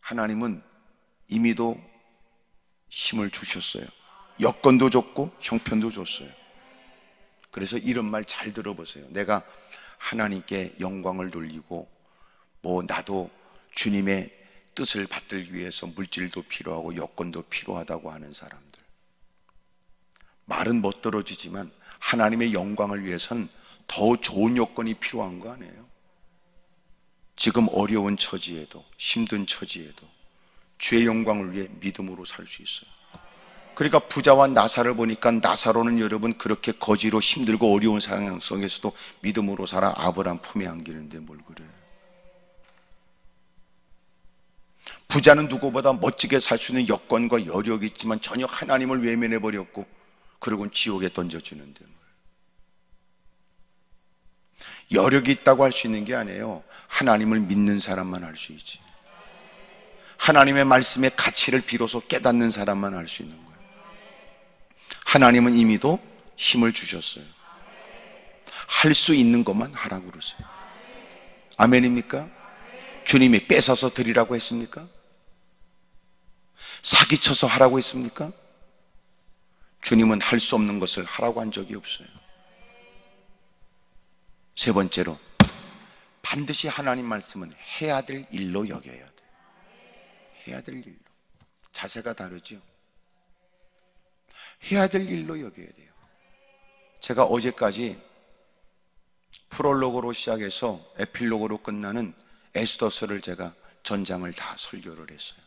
[SPEAKER 1] 하나님은 이미도 힘을 주셨어요. 여건도 줬고 형편도 줬어요. 그래서 이런 말 잘 들어보세요. 내가 하나님께 영광을 돌리고 나도 주님의 뜻을 받들기 위해서 물질도 필요하고 여건도 필요하다고 하는 사람들, 말은 못 들어주지만 하나님의 영광을 위해서는 더 좋은 여건이 필요한 거 아니에요? 지금 어려운 처지에도 힘든 처지에도 주의 영광을 위해 믿음으로 살 수 있어요. 그러니까 부자와 나사를 보니까 나사로는 여러분 그렇게 거지로 힘들고 어려운 상황 속에서도 믿음으로 살아 아브라함 품에 안기는데 뭘 그래요? 부자는 누구보다 멋지게 살 수 있는 여건과 여력이 있지만 전혀 하나님을 외면해버렸고 그러고는 지옥에 던져지는데 여력이 있다고 할 수 있는 게 아니에요. 하나님을 믿는 사람만 할 수 있지. 하나님의 말씀의 가치를 비로소 깨닫는 사람만 할 수 있는 거예요. 하나님은 이미도 힘을 주셨어요. 할 수 있는 것만 하라고 그러세요. 아멘입니까? 주님이 뺏어서 드리라고 했습니까? 사기쳐서 하라고 했습니까? 주님은 할 수 없는 것을 하라고 한 적이 없어요. 세 번째로, 반드시 하나님 말씀은 해야 될 일로 여겨야 돼요. 해야 될 일로. 자세가 다르죠? 해야 될 일로 여겨야 돼요. 제가 어제까지 프롤로그로 시작해서 에필로그로 끝나는 에스더서를 제가 전장을 다 설교를 했어요.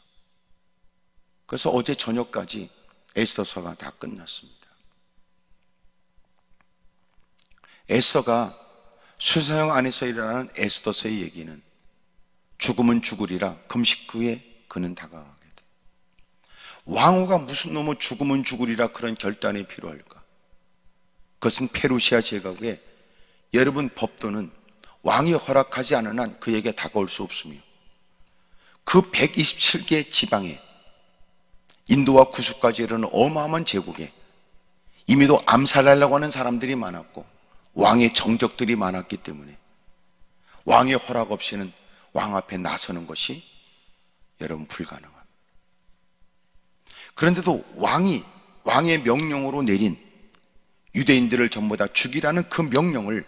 [SPEAKER 1] 그래서 어제 저녁까지 에스더서가 다 끝났습니다. 에스더가 수사형 안에서 일어나는 에스더서의 얘기는 죽으면 죽으리라 금식 후에 그는 다가가게 돼. 왕후가 무슨 놈의 죽으면 죽으리라 그런 결단이 필요할까? 그것은 페르시아 제국의 여러분 법도는 왕이 허락하지 않은 한 그에게 다가올 수 없으며 그 127개 지방에 인도와 구수까지 이르는 어마어마한 제국에 이미도 암살하려고 하는 사람들이 많았고 왕의 정적들이 많았기 때문에 왕의 허락 없이는 왕 앞에 나서는 것이 여러분 불가능합니다. 그런데도 왕의 명령으로 내린 유대인들을 전부 다 죽이라는 그 명령을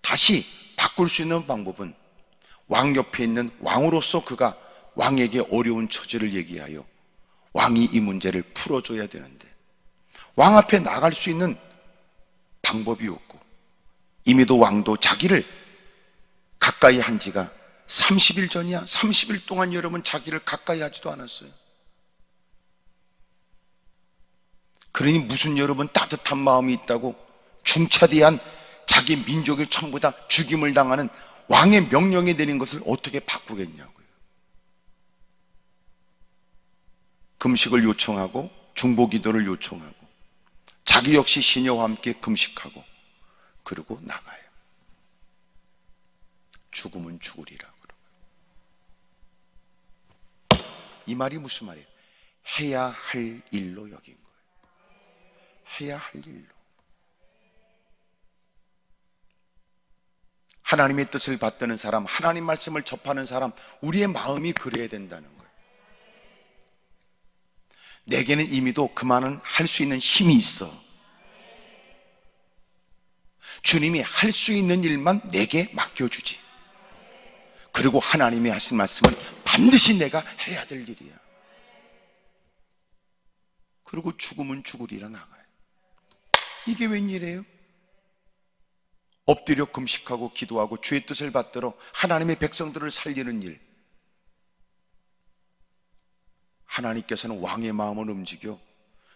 [SPEAKER 1] 다시 바꿀 수 있는 방법은 왕 옆에 있는 왕으로서 그가 왕에게 어려운 처지를 얘기하여 왕이 이 문제를 풀어줘야 되는데 왕 앞에 나갈 수 있는 방법이 없고 이미도 왕도 자기를 가까이 한 지가 30일 전이야. 30일 동안 여러분 자기를 가까이 하지도 않았어요. 그러니 무슨 여러분 따뜻한 마음이 있다고 중차대한 자기 민족을 전부 다 죽임을 당하는 왕의 명령이 내린 것을 어떻게 바꾸겠냐고요. 금식을 요청하고 중보기도를 요청하고 자기 역시 시녀와 함께 금식하고 그러고 나가요. 죽으면 죽으리라 그러고요. 이 말이 무슨 말이에요? 해야 할 일로 여긴 거예요. 해야 할 일로. 하나님의 뜻을 받드는 사람, 하나님 말씀을 접하는 사람, 우리의 마음이 그래야 된다는 거예요. 내게는 이미도 그만은 할 수 있는 힘이 있어. 주님이 할 수 있는 일만 내게 맡겨주지. 그리고 하나님이 하신 말씀은 반드시 내가 해야 될 일이야. 그리고 죽으면 죽으리라 나가요. 이게 웬일이에요? 엎드려 금식하고 기도하고 주의 뜻을 받들어 하나님의 백성들을 살리는 일, 하나님께서는 왕의 마음을 움직여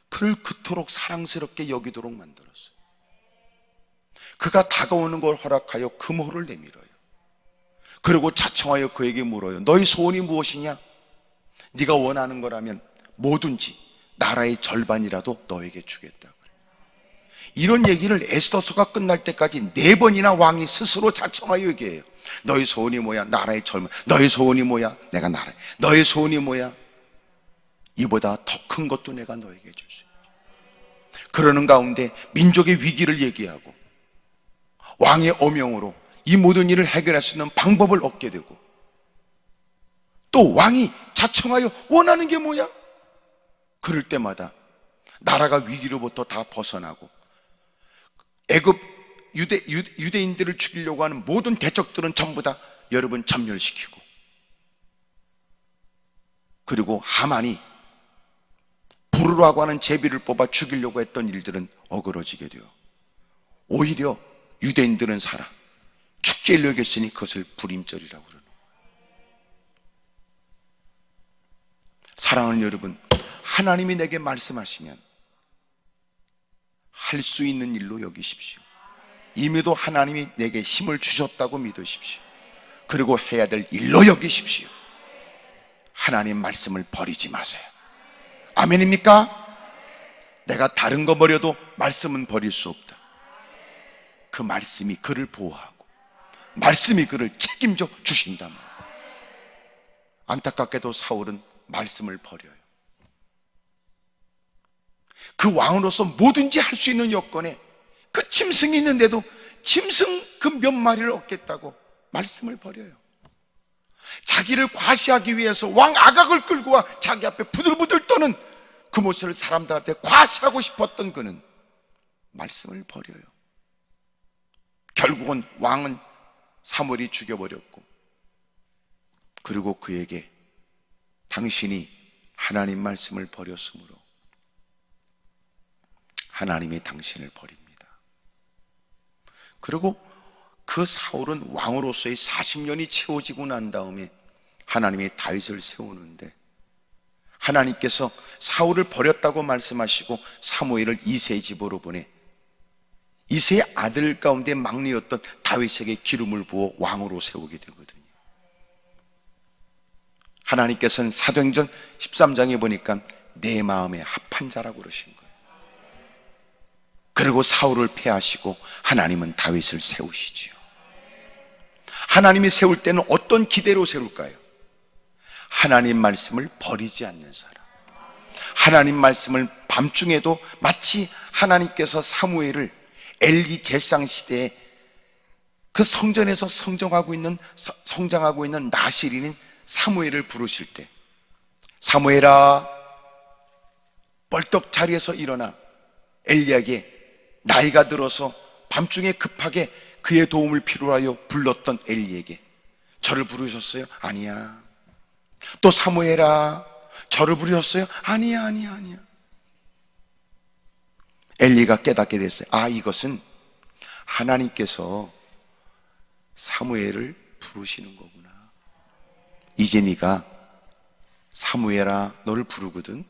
[SPEAKER 1] 그를 그토록 사랑스럽게 여기도록 만들었어요. 그가 다가오는 걸 허락하여 금호를 내밀어요. 그리고 자청하여 그에게 물어요. 너희 소원이 무엇이냐? 네가 원하는 거라면 뭐든지 나라의 절반이라도 너에게 주겠다. 이런 얘기를 에스더서가 끝날 때까지 4번이나 왕이 스스로 자청하여 얘기해요. 너희 소원이 뭐야? 나라의 절반. 너희 소원이 뭐야? 내가 나라. 너희 소원이 뭐야? 이보다 더 큰 것도 내가 너에게 줄 수 있다. 그러는 가운데 민족의 위기를 얘기하고 왕의 어명으로 이 모든 일을 해결할 수 있는 방법을 얻게 되고, 또 왕이 자청하여 원하는 게 뭐야? 그럴 때마다 나라가 위기로부터 다 벗어나고 애굽 유대인들을 죽이려고 하는 모든 대적들은 전부 다 여러분 전멸시키고, 그리고 하만이 부르라고 하는 제비를 뽑아 죽이려고 했던 일들은 어그러지게 돼요. 오히려 유대인들은 살아 축제를 여겼으니 그것을 불임절이라고 그러는 거예요. 사랑하는 여러분, 하나님이 내게 말씀하시면 할 수 있는 일로 여기십시오. 이미도 하나님이 내게 힘을 주셨다고 믿으십시오. 그리고 해야 될 일로 여기십시오. 하나님 말씀을 버리지 마세요. 아멘입니까? 내가 다른 거 버려도 말씀은 버릴 수 없다. 그 말씀이 그를 보호하고 말씀이 그를 책임져 주신단 말이에요. 안타깝게도 사울은 말씀을 버려요. 그 왕으로서 뭐든지 할 수 있는 여건에 그 짐승이 있는데도 짐승 그 몇 마리를 얻겠다고 말씀을 버려요. 자기를 과시하기 위해서 왕 아각을 끌고 와 자기 앞에 부들부들 떠는 그 모습을 사람들한테 과시하고 싶었던 그는 말씀을 버려요. 결국은 왕은 사무엘이 죽여버렸고, 그리고 그에게 당신이 하나님 말씀을 버렸으므로 하나님이 당신을 버립니다. 그리고 그 사울은 왕으로서의 40년이 채워지고 난 다음에 하나님이 다윗을 세우는데, 하나님께서 사울을 버렸다고 말씀하시고 사무엘을 이새의 집으로 보내 이새의 아들 가운데 막내였던 다윗에게 기름을 부어 왕으로 세우게 되거든요. 하나님께서는 사도행전 13장에 보니까 내 마음에 합한 자라고 그러신 거예요. 그리고 사울을 패하시고 하나님은 다윗을 세우시지요. 하나님이 세울 때는 어떤 기대로 세울까요? 하나님 말씀을 버리지 않는 사람, 하나님 말씀을 밤중에도 마치 하나님께서 사무엘을 엘리 제상 시대에 그 성전에서 성장하고 있는 나실인인 사무엘을 부르실 때, 사무엘아 벌떡 자리에서 일어나 엘리에게 나이가 들어서 밤중에 급하게 그의 도움을 필요로 하여 불렀던 엘리에게 저를 부르셨어요? 아니야. 또 사무엘아 저를 부르셨어요? 아니야. 엘리가 깨닫게 됐어요. 아, 이것은 하나님께서 사무엘을 부르시는 거구나. 이제 네가 사무엘아 너를 부르거든.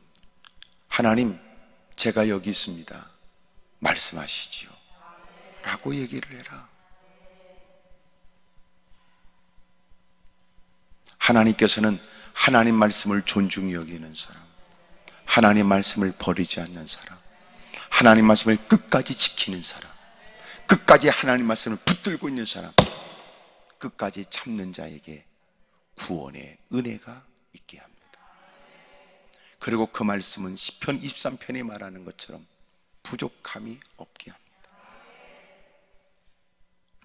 [SPEAKER 1] 하나님 제가 여기 있습니다. 말씀하시지요 라고 얘기를 해라. 하나님께서는 하나님 말씀을 존중히 여기는 사람, 하나님 말씀을 버리지 않는 사람, 하나님 말씀을 끝까지 지키는 사람, 끝까지 하나님 말씀을 붙들고 있는 사람, 끝까지 참는 자에게 구원의 은혜가 있게 합니다. 그리고 그 말씀은 시편 23편이 말하는 것처럼 부족함이 없게 합니다.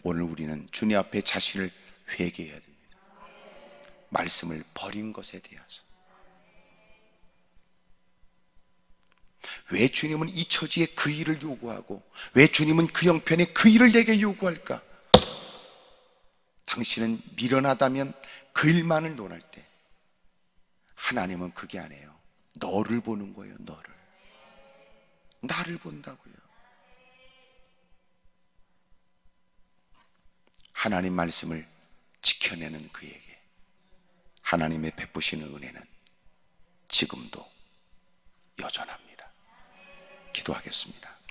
[SPEAKER 1] 오늘 우리는 주님 앞에 자신을 회개해야 됩니다. 말씀을 버린 것에 대해서. 왜 주님은 이 처지에 그 일을 요구하고 왜 주님은 그 형편에 그 일을 내게 요구할까? 당신은 미련하다면 그 일만을 논할 때 하나님은 그게 아니에요. 너를 보는 거예요. 나를 본다고요. 하나님 말씀을 지켜내는 그에게 하나님의 베푸시는 은혜는 지금도 여전합니다. 기도하겠습니다.